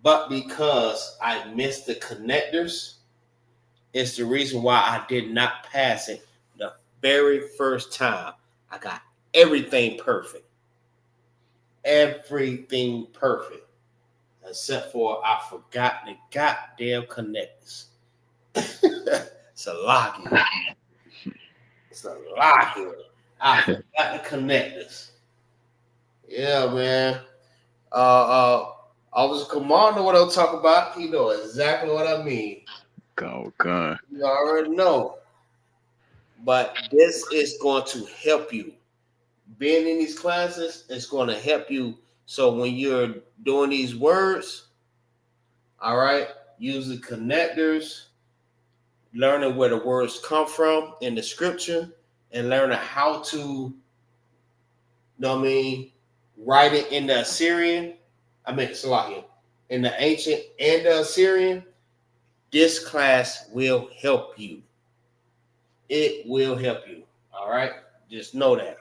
but because I missed the connectors, it's the reason why I did not pass it the very first time. I got everything perfect. Everything perfect. Except for I forgot the goddamn connectors. It's a lock here. It's a lock here. I forgot the connectors. Yeah, man. Officer Commander, what I'll talk about, he know exactly what I mean. Go gun. You already know. But this is going to help you. Being in these classes is going to help you. So when you're doing these words, all right, using connectors, learning where the words come from in the scripture, and learning how to, you know what I mean, write it in the Assyrian. Salakia, in the ancient and the Assyrian, this class will help you. It will help you. All right? Just know that.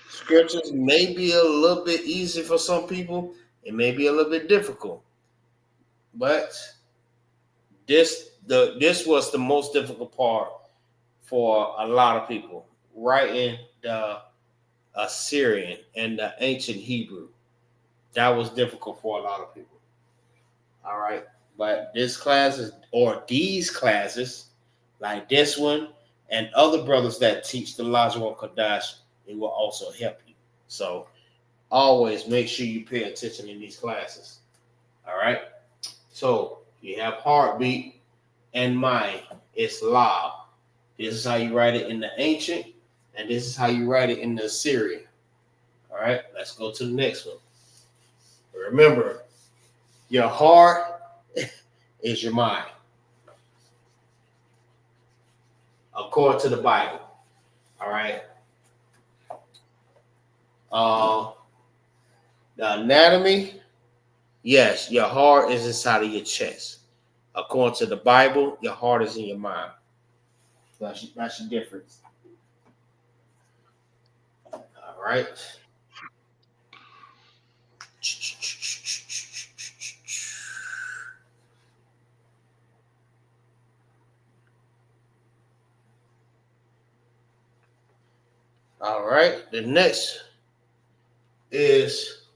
Scriptures may be a little bit easy for some people. It may be a little bit difficult. But this was the most difficult part for a lot of people. Writing the Assyrian and the ancient Hebrew. That was difficult for a lot of people. All right. But these classes, like this one, and other brothers that teach the Lashawan Qadash, it will also help you. So always make sure you pay attention in these classes. All right. So you have heartbeat and mind. It's law. This is how you write it in the ancient, and this is how you write it in the Assyrian. All right. Let's go to the next one. Remember, your heart is your mind. According to the Bible. All right. The anatomy, yes, your heart is inside of your chest. According to the Bible, your heart is in your mind. That's the difference. All right. All right. The next is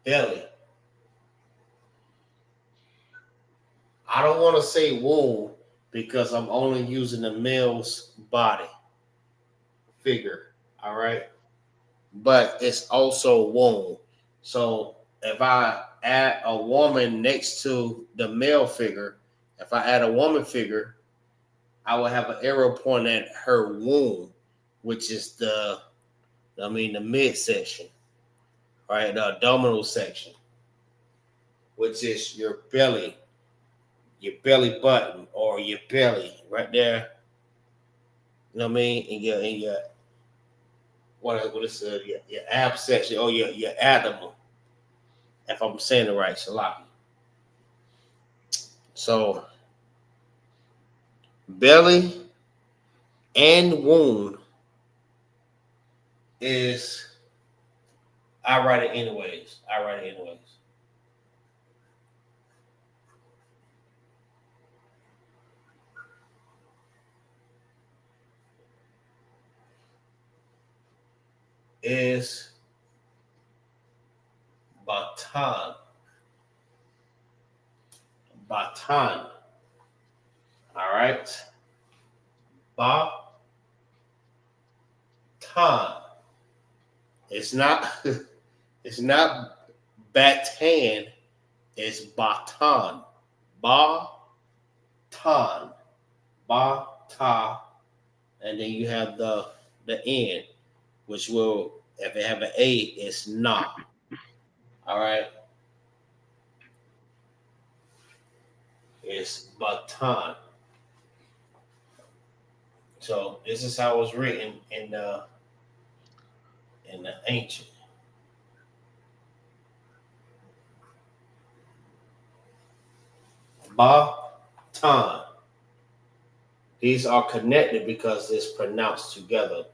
belly. I don't want to say womb because I'm only using the male's body figure. All right. But it's also womb. So if I add a woman next to the male figure, if I add a woman figure, I will have an arrow pointing at her womb, which is the midsection, right? The abdominal section, which is your belly button or your belly right there. You know what I mean? In your what is your ab section or your abdomen, if I'm saying it right, Salaki. So belly and womb is I write it anyways. Is Batan. All right. Batan. It's not it's not batan, it's batan. Batan. Bata. And then you have the N, which will, if it have an A, it's na. All right. It's batan. So this is how it was written in the ancient. Batan. These are connected because it's pronounced together.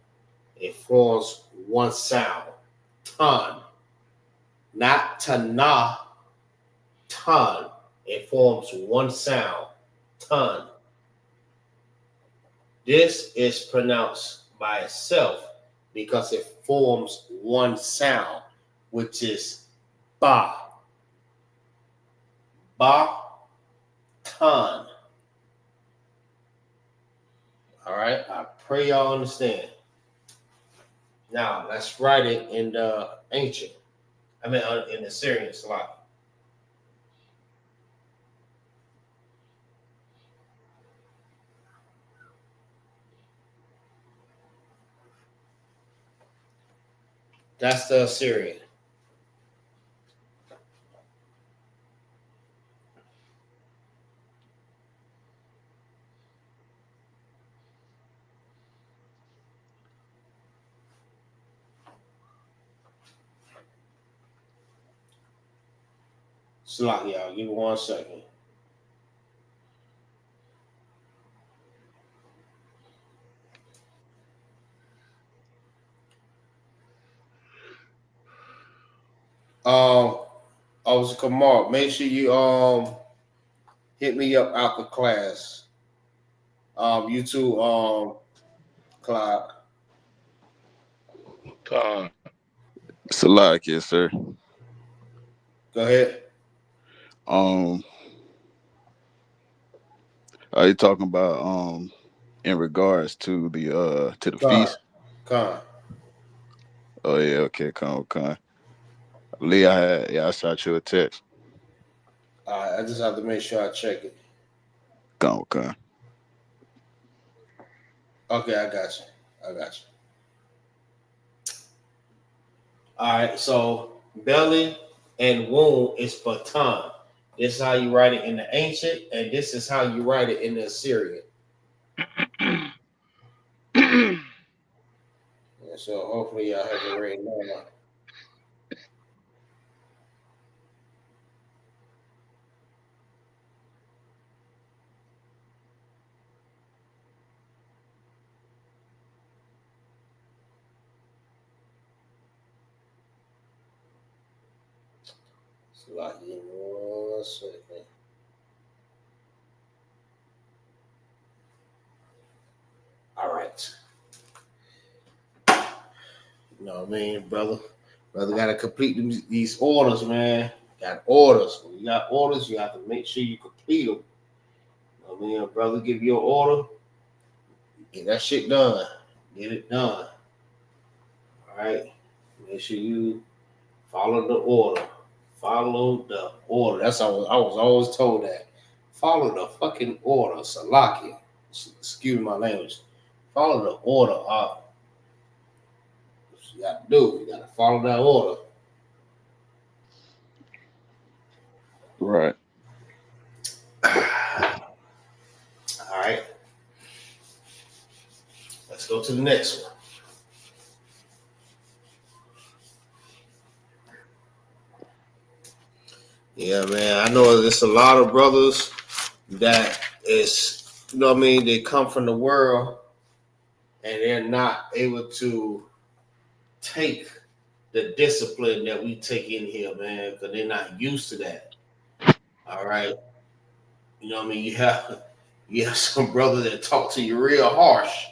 It forms one sound. Ton. Not tana. Ton. It forms one sound. Ton. This is pronounced by itself because it forms one sound, which is ba. Ba. Ton. All right, I pray y'all understand. Now, let's write it in the ancient. In the Syrian slot. That's the Assyrian. Slot, y'all. Give me 1 second. I was Kamar. Make sure you hit me up after class. You too, Clyde. Con. Salakia, sir. Go ahead. Are you talking about in regards to the feast? Con. Oh yeah, okay, con. Lee, I shot you a text. I just have to make sure I check it. Con. Okay, I got you. All right, so belly and womb is batan. This is how you write it in the ancient, and this is how you write it in the Assyrian. So hopefully y'all have it written down. So like, 1 second. All right. You know what I mean, brother? Brother got to complete these orders, man. Got orders. When you got orders, you have to make sure you complete them. You know what I mean? Brother give you an order, get that shit done. Get it done. All right? Make sure you follow the order. Follow the order. That's how I was always told that. Follow the fucking order. Salakia. Excuse my language. Follow the order up. What you got to do. You got to follow that order. Right. All right. Let's go to the next one. Yeah, man. I know there's a lot of brothers that is, you know what I mean? They come from the world and they're not able to take the discipline that we take in here, man, because they're not used to that. All right. You know what I mean? You have some brothers that talk to you real harsh,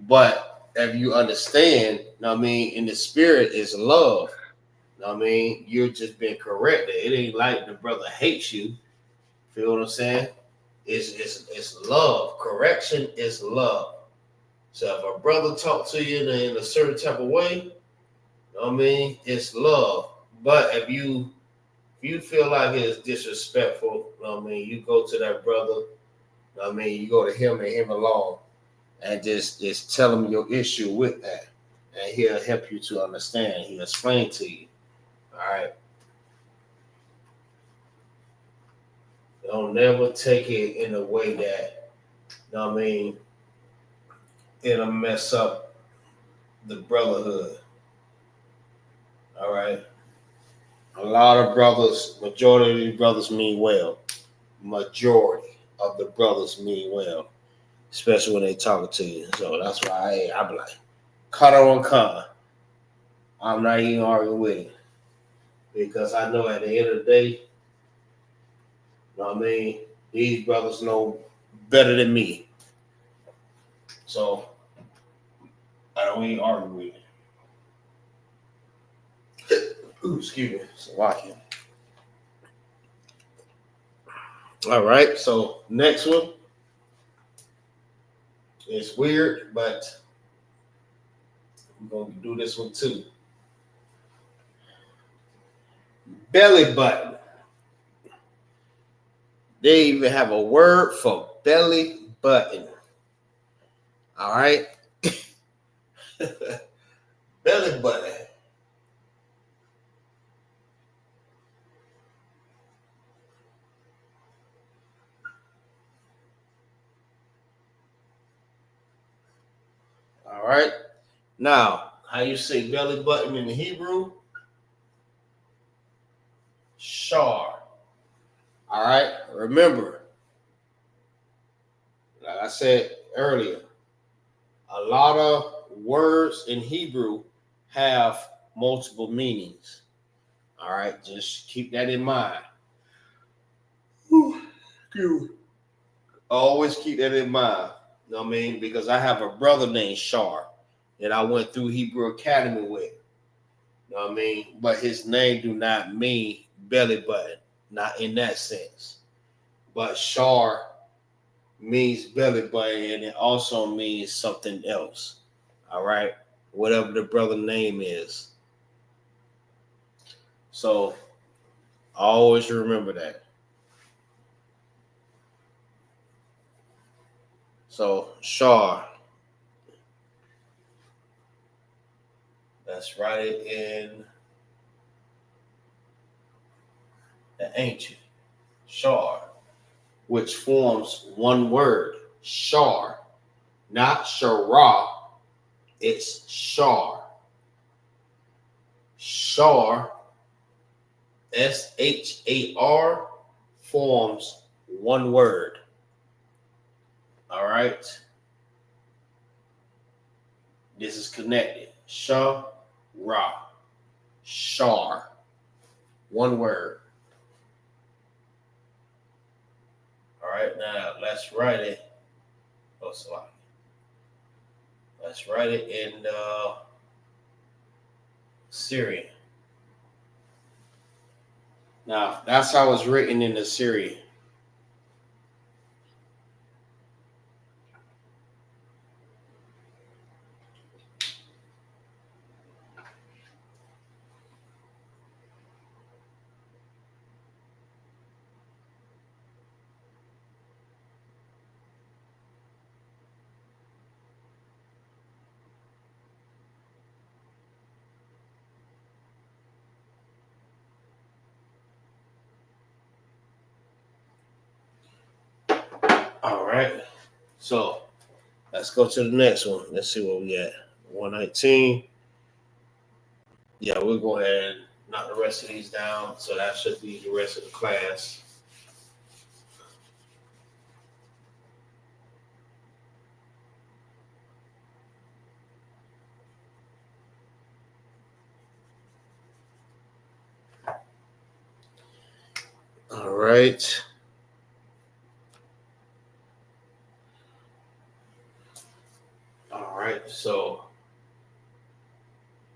but if you understand, you know what I mean, in the spirit is love. You know what I mean? You're just being corrected. It ain't like the brother hates you. Feel what I'm saying? It's love. Correction is love. So if a brother talk to you in a certain type of way, I mean, it's love. But if you feel like it's disrespectful, I mean, you go to that brother. I mean, you go to him and him alone, and just tell him your issue with that, and he'll help you to understand. He'll explain to you. All right. Don't never take it in a way that, I mean, it'll mess up the brotherhood. All right. A lot of brothers, majority of these brothers mean well. Majority of the brothers mean well, especially when they talking to you. So that's why I be like, cut on con. I'm not even arguing with it. Because I know at the end of the day, you know what I mean, these brothers know better than me. So I don't even argue with it. Ooh, excuse me. It's watching. All right, so next one. It's weird, but we're going to do this one too. Belly button. They even have a word for belly button. All right? Belly button. All right. Now, how you say belly button in the Hebrew? Shar. All right. Remember, like I said earlier, a lot of words in Hebrew have multiple meanings. All right. Just keep that in mind. Always keep that in mind. You know what I mean? Because I have a brother named Shar that I went through Hebrew Academy with. You know what I mean? But his name do not mean belly button. Not in that sense. But Shar means belly button, and it also means something else. All right? Whatever the brother name is. So always remember that. So Shar. Let's write it in the ancient. Shar, which forms one word. Shar. Not Shara. It's Shar. Shar, S-H-A-R, forms one word. All right? This is connected. Shara. Shar. One word. All right, now let's write it. Oh, sorry. Let's write it in Syrian. Now, that's how it's written in the Syrian. All right. So let's go to the next one. Let's see what we got. 119. Yeah, we'll go ahead and knock the rest of these down. So that should be the rest of the class. All right. All right. So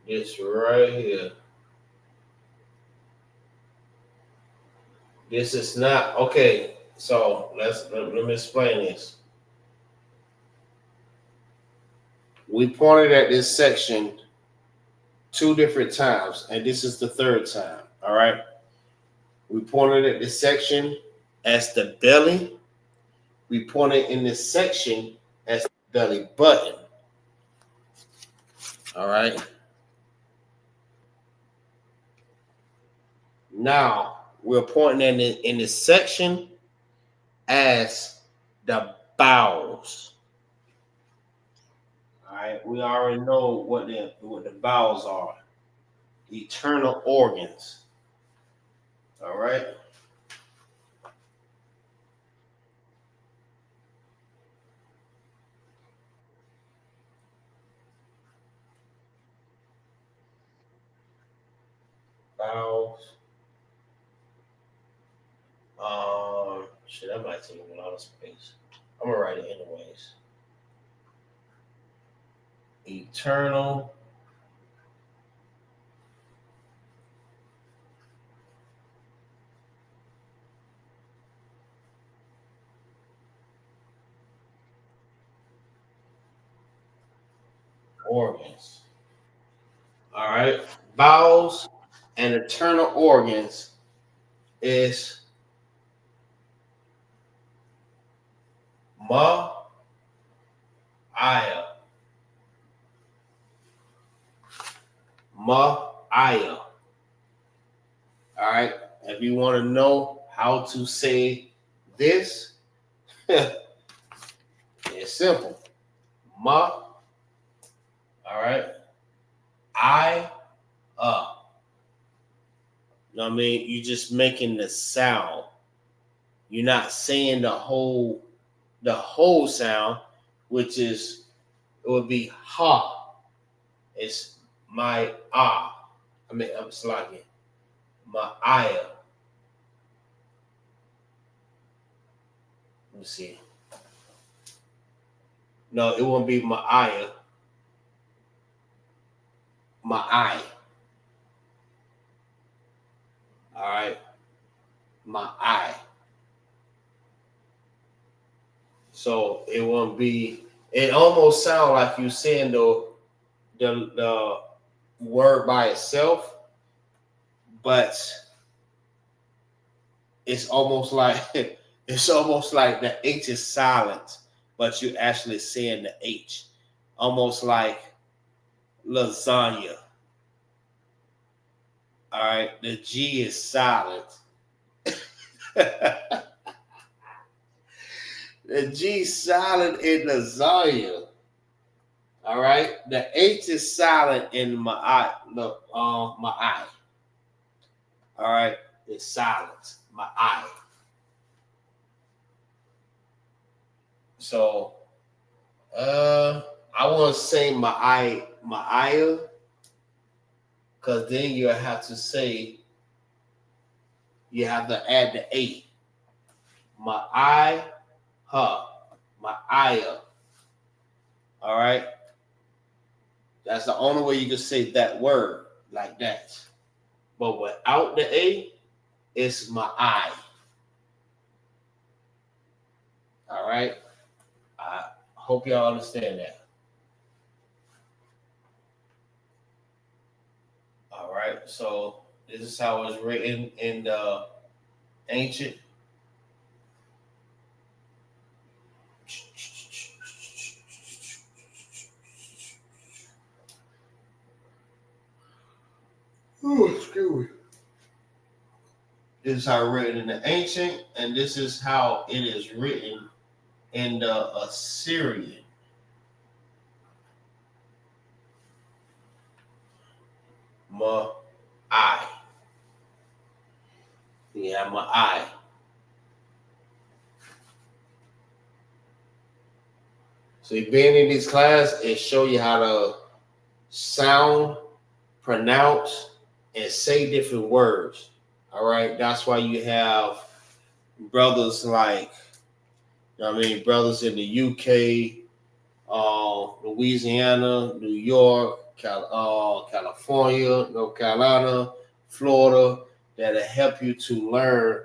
this right here. This is not okay. So let me explain this. We pointed at this section 2 different times, and this is the 3rd time. All right. We pointed at this section as the belly. We pointed in this section as the belly button. All right. Now we're pointing in this section as the bowels. All right. We already know what the bowels are. Internal organs. All right. Bowels. Shit, that might take a lot of space. I'm gonna write it anyways. Eternal organs. All right. Bowels and internal organs is Ma'aya. Ma'aya. All right. If you want to know how to say this, it's simple. Ma. All right. I. You know what I mean? You're just making the sound. You're not saying the whole sound, which is it would be ha. It's my ah. I mean, I'm slacking. My aya. Let me see. No, it won't be my aya. My eye. All right. My eye. So it won't be. It almost sounds like you saying the word by itself, but it's almost like the H is silent, but you're actually saying the H, almost like lasagna. All right, the G is silent. The G silent in lasagna. All right, the H is silent in my eye. Look, my eye. All right, it's silent. My eye. So, I want to say my eye, because then you have to say, you have to add the A. My eye, my eye. All right. That's the only way you can say that word like that. But without the A, it's my eye. All right. I hope y'all understand that. All right. So this is how it's written in the ancient. Oh, excuse me. This is how it's written in the ancient, and this is how it is written in the Assyrian. My eye. Yeah, my eye. So being in this class, it show you how to sound, pronounce, and say different words. All right. That's why you have brothers like, you know what I mean, brothers in the UK, Louisiana, New York, California, North Carolina, Florida, that'll help you to learn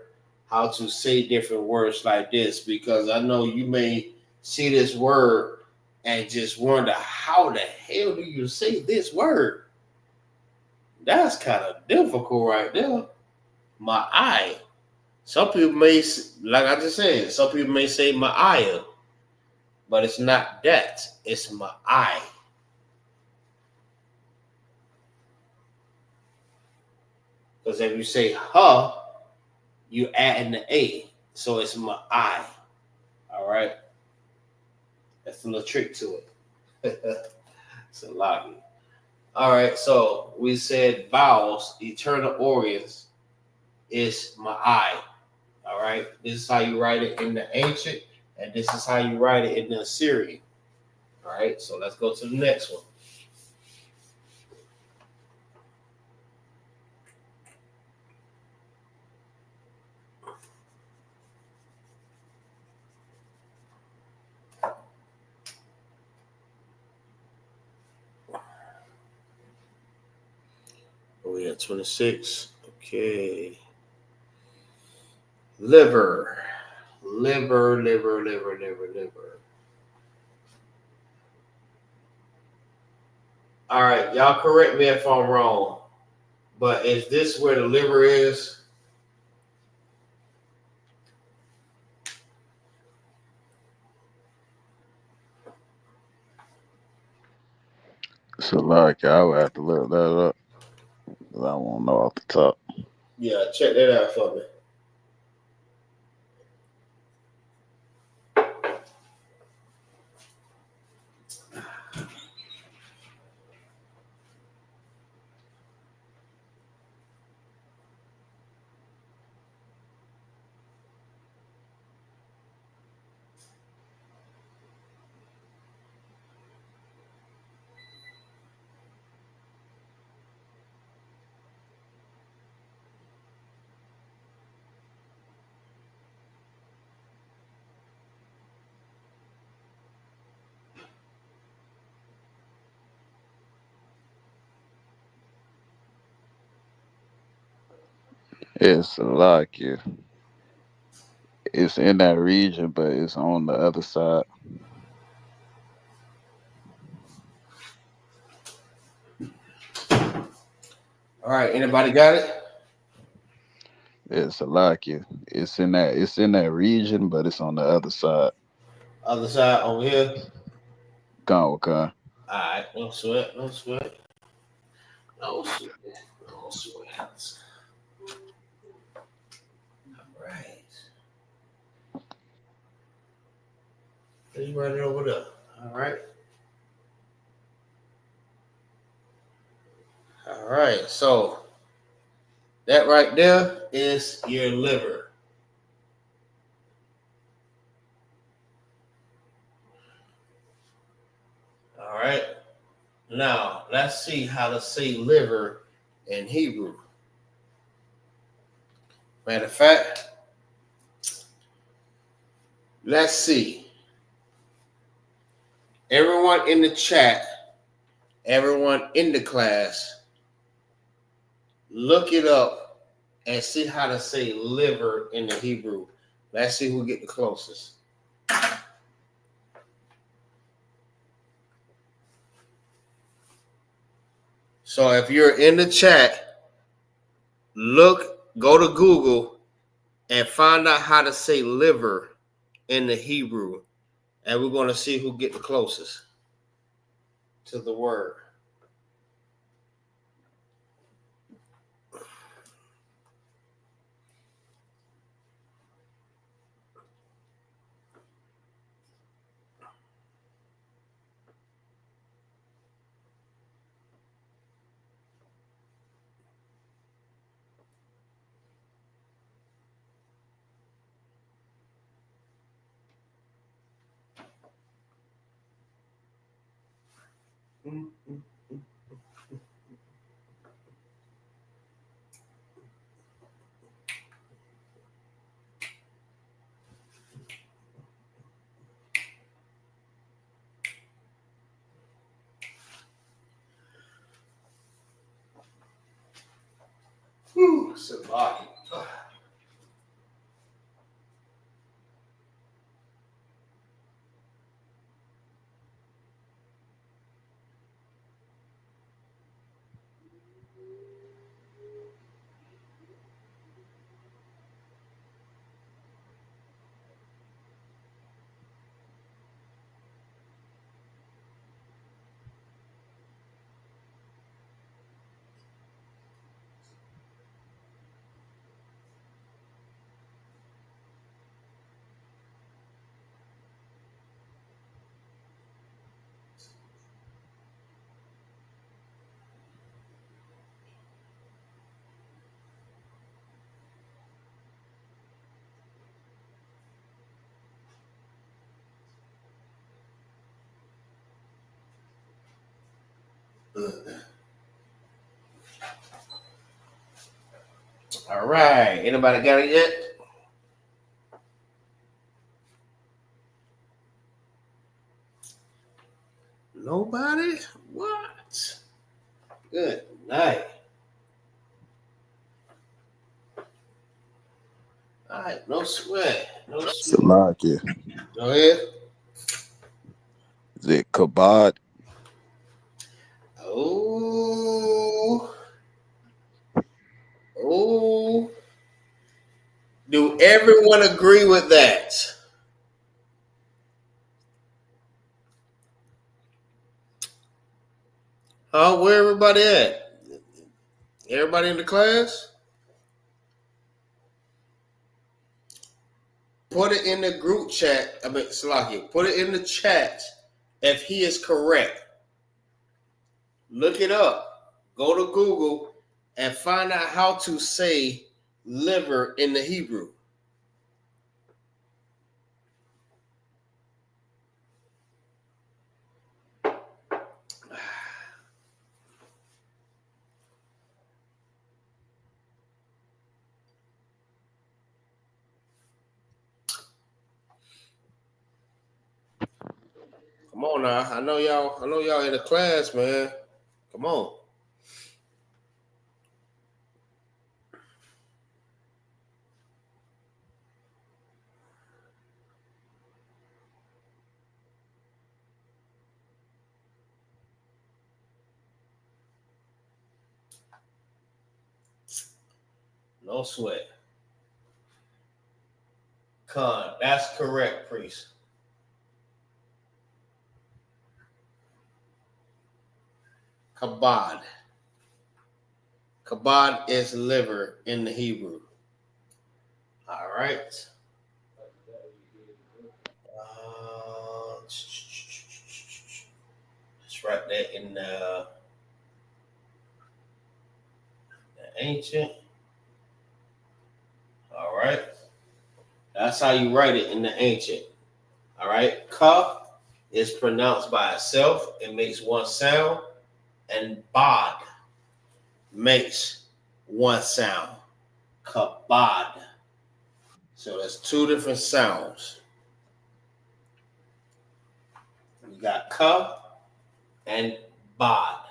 how to say different words like this, because I know you may see this word and just wonder, how the hell do you say this word? That's kind of difficult right there. My eye. Some people may, like I just said, some people may say my eye, but it's not that. It's my eye. Because if you say huh, you add in the A. So it's my eye. All right. That's a little trick to it. It's a lot. All right. So we said vowels, eternal organs is my eye. All right. This is how you write it in the ancient, and this is how you write it in the Assyrian. All right. So let's go to the next one. We at 26. Okay. Liver. Liver. All right, y'all correct me if I'm wrong, but is this where the liver is? So like I would have to look that up. 'Cause I won't know off the top. Yeah, check that out for me. It's like it's in that region, but it's on the other side. All right, anybody got it? It's like it's in that region, but it's on the other side. Other side over here. Gone, okay. All right, no sweat, no sweat, no sweat, no sweat. All right. Let's write it over there. All right. All right. So that right there is your liver. All right. Now let's see how to say liver in Hebrew. Matter of fact, let's see. Everyone in the chat, everyone in the class, look it up and see how to say liver in the Hebrew. Let's see who get the closest. So if you're in the chat, go to Google and find out how to say liver in the Hebrew. And we're going to see who get the closest to the word. Whew, Sabaki. All right. Anybody got it yet? Nobody? What? Good night. All right. No sweat. No sweat. Salakia. Go ahead. Is it kabod? Oh. Oh. Do everyone agree with that? Where everybody at? Everybody in the class? Put it in the group chat. Salaki, put it in the chat if he is correct. Look it up. Go to Google and find out how to say liver in the Hebrew. Come on now. I know y'all in the class, man. Come on. No sweat. Con, that's correct, priest. Kabod. Kabod is liver in the Hebrew. All right. Let's write that in the ancient. All right. That's how you write it in the ancient. All right. Ka is pronounced by itself. It makes one sound. And bod makes one sound. Kabod. So that's two different sounds. You got ka and bod.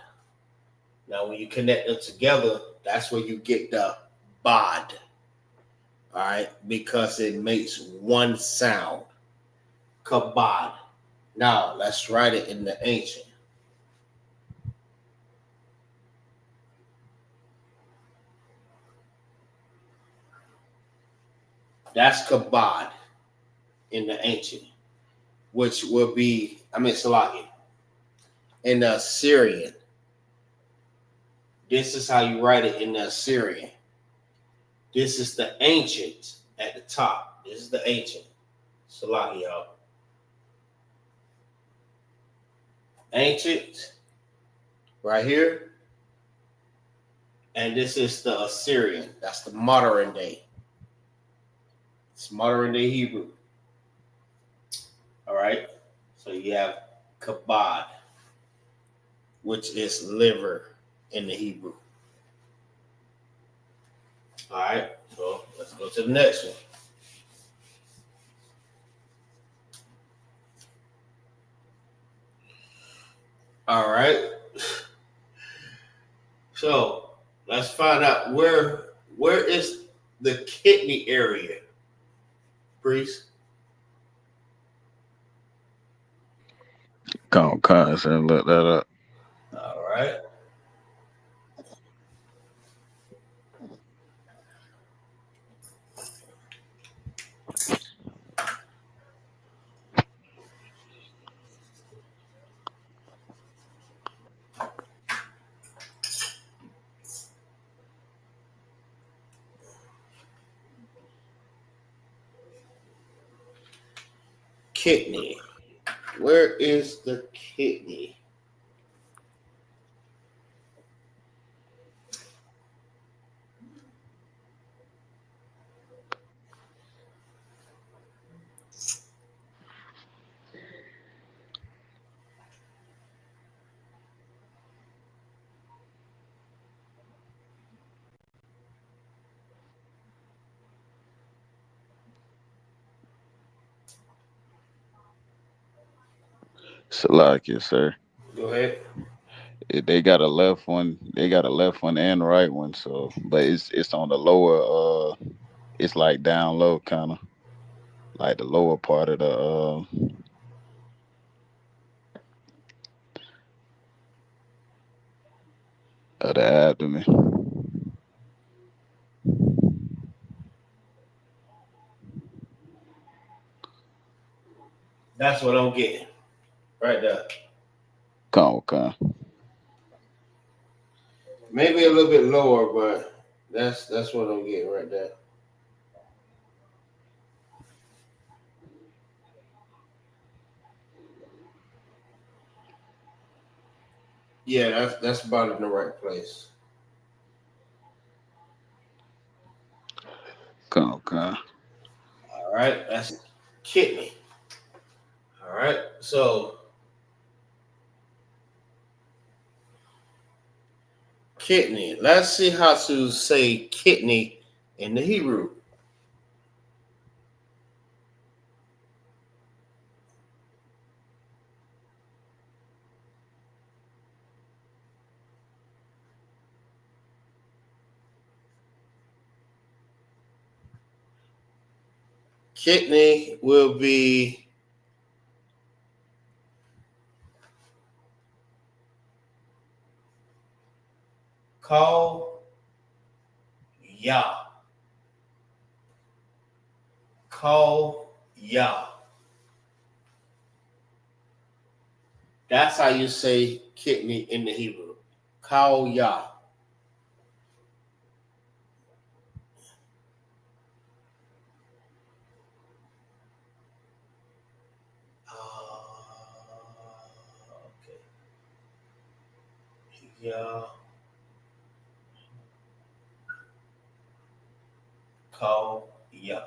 Now, when you connect them together, that's where you get the bod. All right, because it makes one sound. Kabod. Now, let's write it in the ancient. That's kabod in the ancient, which will be, Salaki, in the Assyrian. This is how you write it in the Assyrian. This is the ancient at the top. This is the ancient. Salaki, y'all. Ancient right here. And this is the Assyrian. That's the modern day. It's modern day Hebrew. All right. So you have kabod, which is liver in the Hebrew. All right. So let's go to the next one. All right. So let's find out where is the kidney area, priest. Come on, and look that up. All right. kidney. Where is the kidney? Salakia, sir. Go ahead. They got a left one. They got a left one and right one. So, but it's on the lower. It's like down low, kind of like the lower part of the abdomen. That's what I'm getting right there. Come. Maybe a little bit lower, but that's what I'm getting right there. Yeah, that's about in the right place. Come. All right, that's kidney. All right, so kidney. Let's see how to say kidney in the Hebrew. Kidney will be call Yah. Call Yah. That's how you say kidney in the Hebrew. Call Yah. Okay. Yah. Call Yah.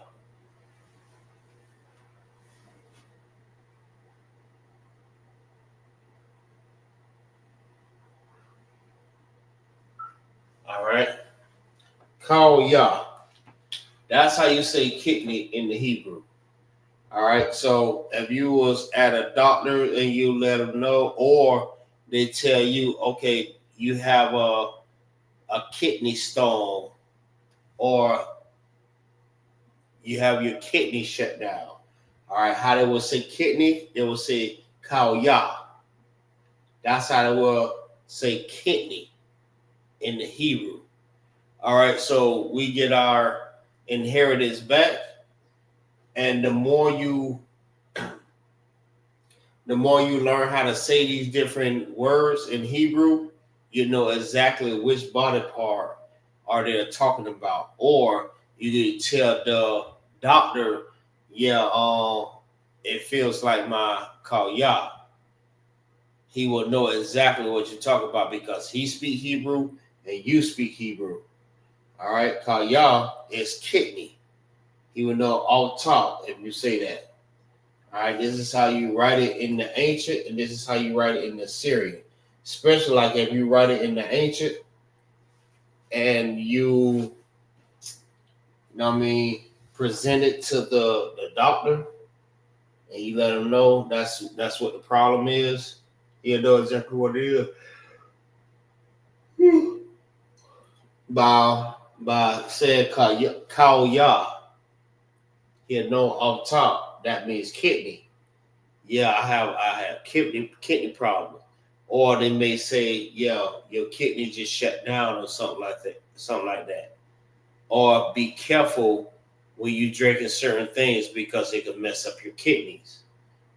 All right. Call Yah. That's how you say kidney in the Hebrew. All right. So if you was at a doctor and you let them know, or they tell you, okay, you have a kidney stone, or you have your kidney shut down. All right. How they will say kidney? They will say Kal Yah. That's how they will say kidney in the Hebrew. All right. So we get our inheritance back, and the more you learn how to say these different words in Hebrew, you know exactly which body part are they talking about. Or you can tell the doctor, yeah, it feels like my Kal Yah. He will know exactly what you're talking about because he speaks Hebrew and you speak Hebrew. All right, Kal Yah is kidney. He will know off top if you say that. All right, this is how you write it in the ancient, and this is how you write it in the Syrian. Especially like if you write it in the ancient and you know what I mean, present it to the doctor and you let him know that's what the problem is. He'll know exactly what it is. By saying Kal Yah, he'll know off top that means kidney. Yeah, I have kidney problem. Or they may say, yeah, your kidney just shut down or something like that. Or be careful when you drinking certain things because it can mess up your kidneys.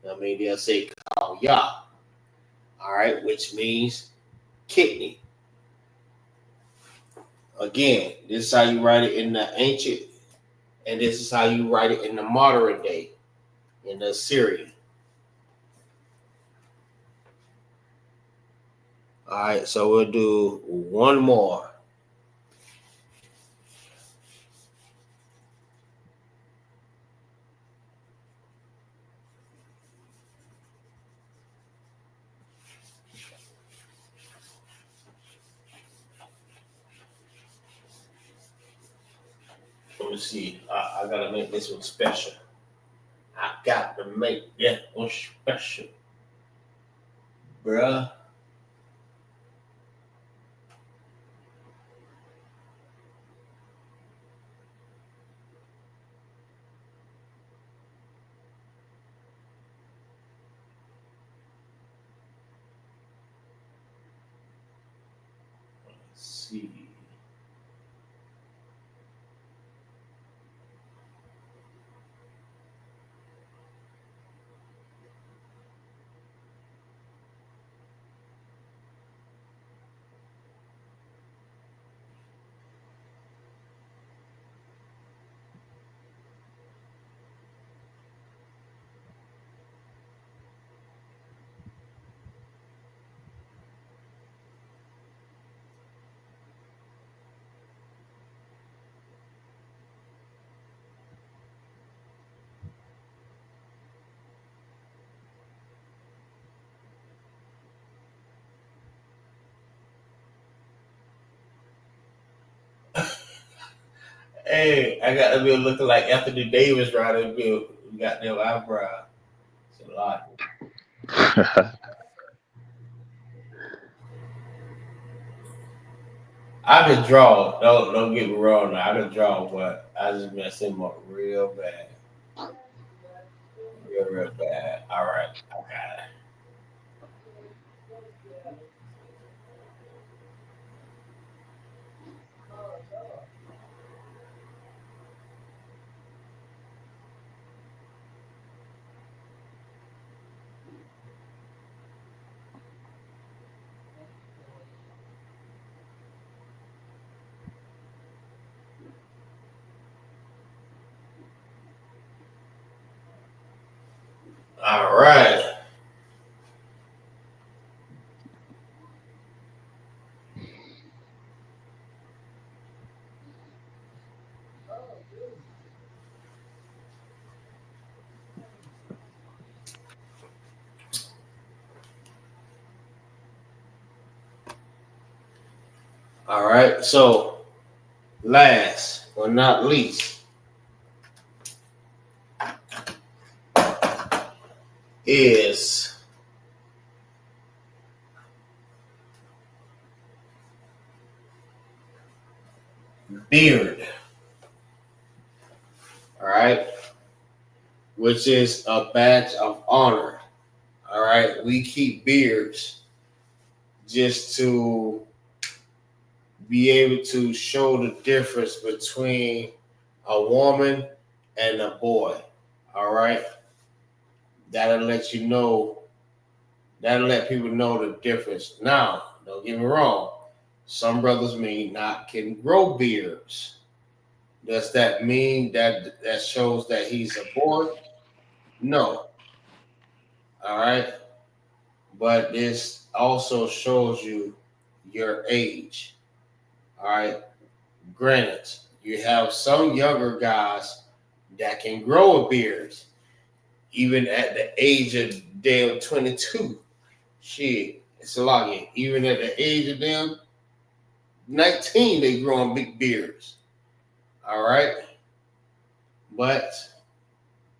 I mean, they'll say Kal Yah, all right, which means kidney. Again, this is how you write it in the ancient, and this is how you write it in the modern day. in the Syria. All right, so we'll do one more. Let me see. I gotta make this one special. I got to make that one special, bruh. Let's see. Hey, I got to be looking like Anthony Davis right to be got them eyebrow. It's a lot. I can draw. Don't get me wrong. Now. I can draw, but I just mess him up real bad. Real bad. All right, I got it. All right. All right. So, last but not least is beard. All right. Which is a badge of honor. All right. We keep beards just to be able to show the difference between a woman and a boy. All right. That'll let you know, that'll let people know the difference. Now, don't get me wrong. Some brothers may not can grow beards. Does that mean that shows that he's a boy? No. All right. But this also shows you your age. All right. Granted, you have some younger guys that can grow a beard, even at the age of damn 22. Shit, it's a lot. Even at the age of damn 19, they growing big beards. All right. But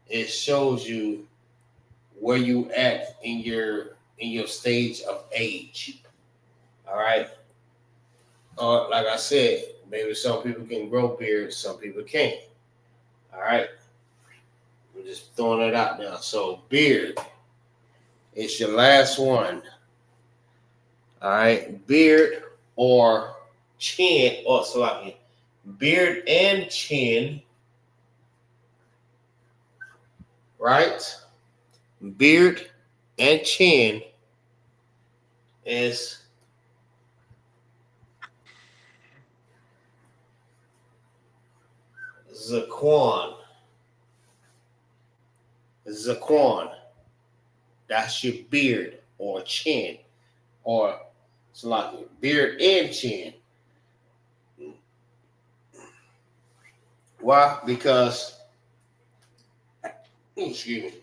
it shows you where you at in your stage of age. All right. Like I said, maybe some people can grow beards, some people can't. All right. I'm just throwing it out there. So beard, it's your last one. All right. Beard or chin, or sorry, beard and chin. Right? Beard and chin is Zaquan. Zaquan. That's your beard or chin, or it's like beard and chin. Why? Because, excuse me,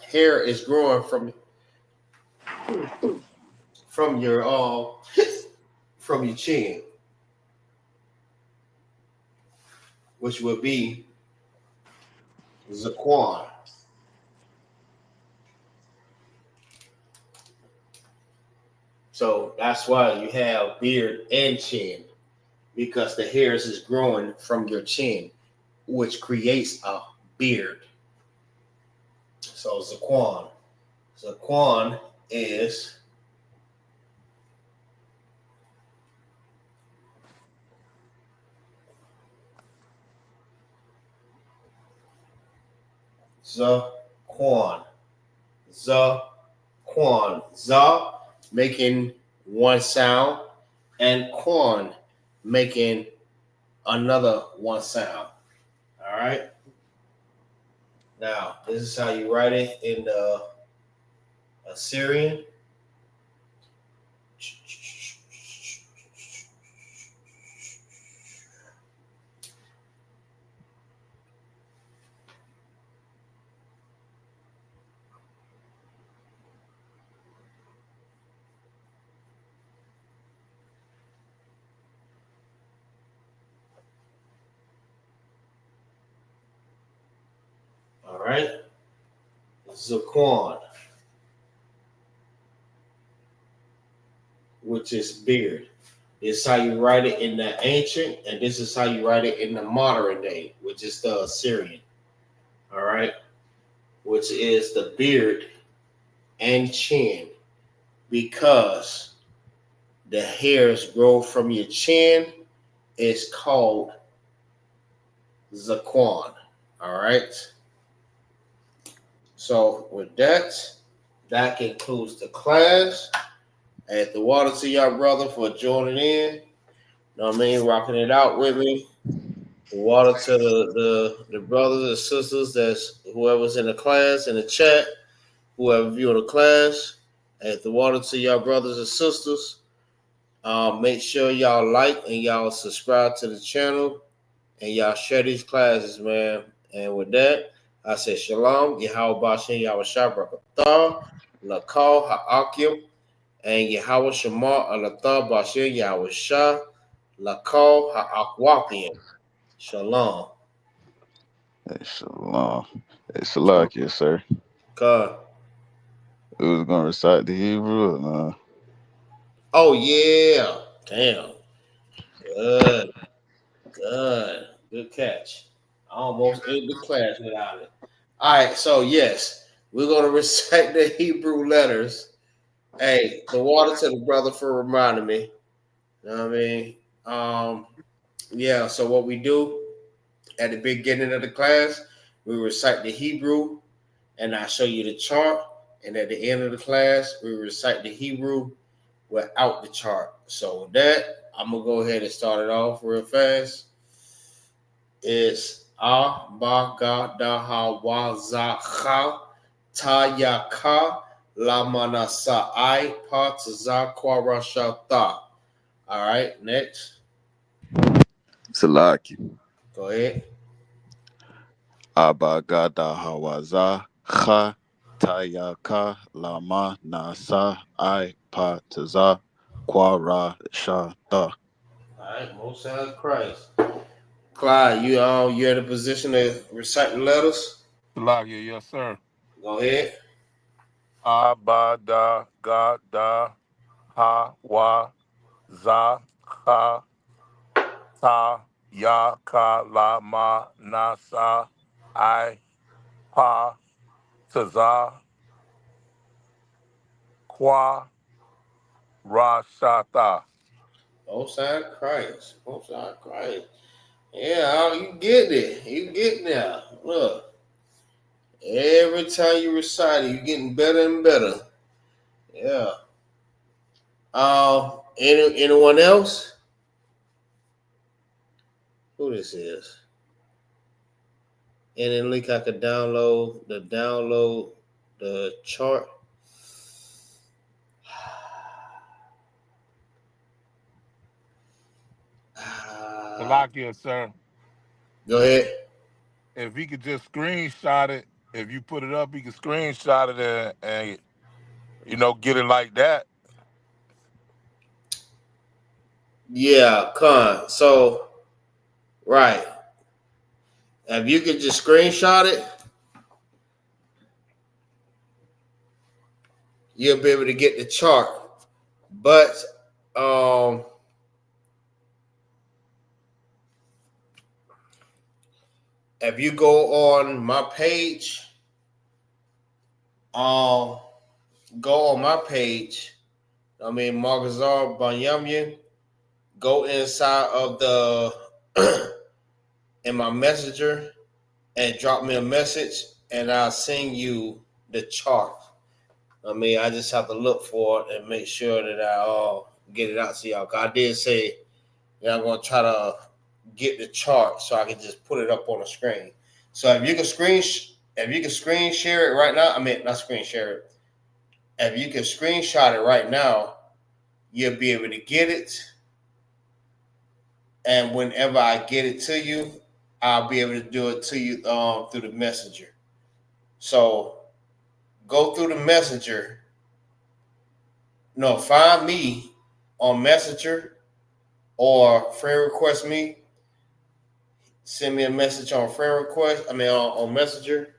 hair is growing from your from your chin, which would be Zaquan. So that's why you have beard and chin, because the hairs is growing from your chin, which creates a beard. So Zaquan. Zaquan is Zaquan. Zaquan. Za making one sound, and Quan making another one sound. All right. Now, this is how you write it in the Assyrian. All right. Zaquan, which is beard. This is how you write it in the ancient, and this is how you write it in the modern day, which is the Assyrian. All right. Which is the beard and chin, because the hairs grow from your chin. It's called Zaquan. All right. So with that concludes the class. I had the water to y'all, brother, for joining in. You know what I mean? Rocking it out with me. The water to the brothers and sisters, that's whoever's in the class, in the chat, whoever viewing the class. I had the water to y'all, brothers and sisters. Make sure y'all like and y'all subscribe to the channel, and y'all share these classes, man. And with that, I say shalom, Yahweh Bashem, Yahweh Shabrakatah, Lakal Ha'akim, and Yahweh Shema Alathah Bashem, Yahweh Shah, Lakal Ha'akwakim. Shalom. Hey, shalom. Hey, Salakia, sir. God. We was gonna recite the Hebrew. Or no? Oh, yeah. Damn. Good. Good catch. I almost ended the class without it. All right, so yes, we're going to recite the Hebrew letters. Hey, the water to the brother for reminding me. You know what I mean? Yeah, so what we do at the beginning of the class, we recite the Hebrew, and I show you the chart. And at the end of the class, we recite the Hebrew without the chart. So with that, I'm going to go ahead and start it off real fast. It's Abagadahawazacha Tayaka Lamanasai Patazakwarashata. All right, next. Salakia. Go ahead. Abagada hawaza cha tayaka lama nasa I pataza kwara shata. All right, most sounds Christ. Clyde, you in a position to recite the letters? Salakia, yes, sir. Go ahead. Abada gada ha wa za ha ta ya ka la ma nasa I pa taza kwa rashata. Most sounds Christ. Most sounds Christ. Yeah, you getting it. You getting there. Look, every time you recite it, you're getting better and better. Yeah. Anyone else? Who this is? And then link I could download the chart. Salakia, sir. Go ahead. If he could just screenshot it, if you put it up, he could screenshot it and get it like that. Yeah, con. So, right. If you could just screenshot it, you'll be able to get the chart. But if you go on my page, MAGAZAR Banyamyan, go inside of in my messenger and drop me a message, and I'll send you the chart. I just have to look for it and make sure that I get it out to y'all. I did say I'm gonna try to get the chart so I can just put it up on the screen. So if you can screen share it right now, not screen share it. If you can screenshot it right now, you'll be able to get it. And whenever I get it to you, I'll be able to do it to you through the messenger. So go through the messenger. No, find me on Messenger or friend request me. Send me a message on friend request. On Messenger,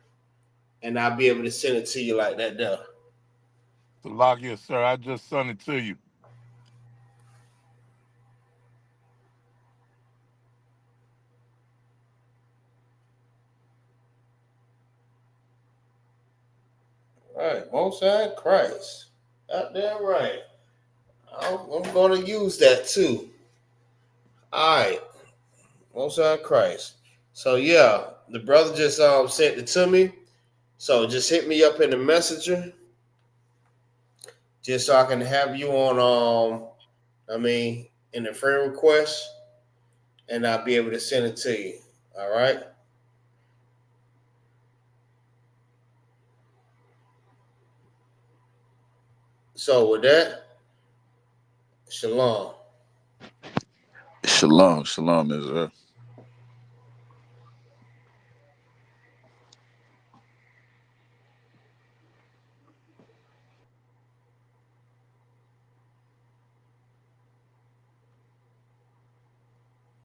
and I'll be able to send it to you like that there. Salakia, sir, I just sent it to you. All right, Most High Christ. Out there, right. I'm going to use that too. All right, Most High Christ. So yeah, the brother just sent it to me. So just hit me up in the messenger, just so I can have you on. In the friend request, and I'll be able to send it to you. All right. So with that, shalom. Shalom, Israel.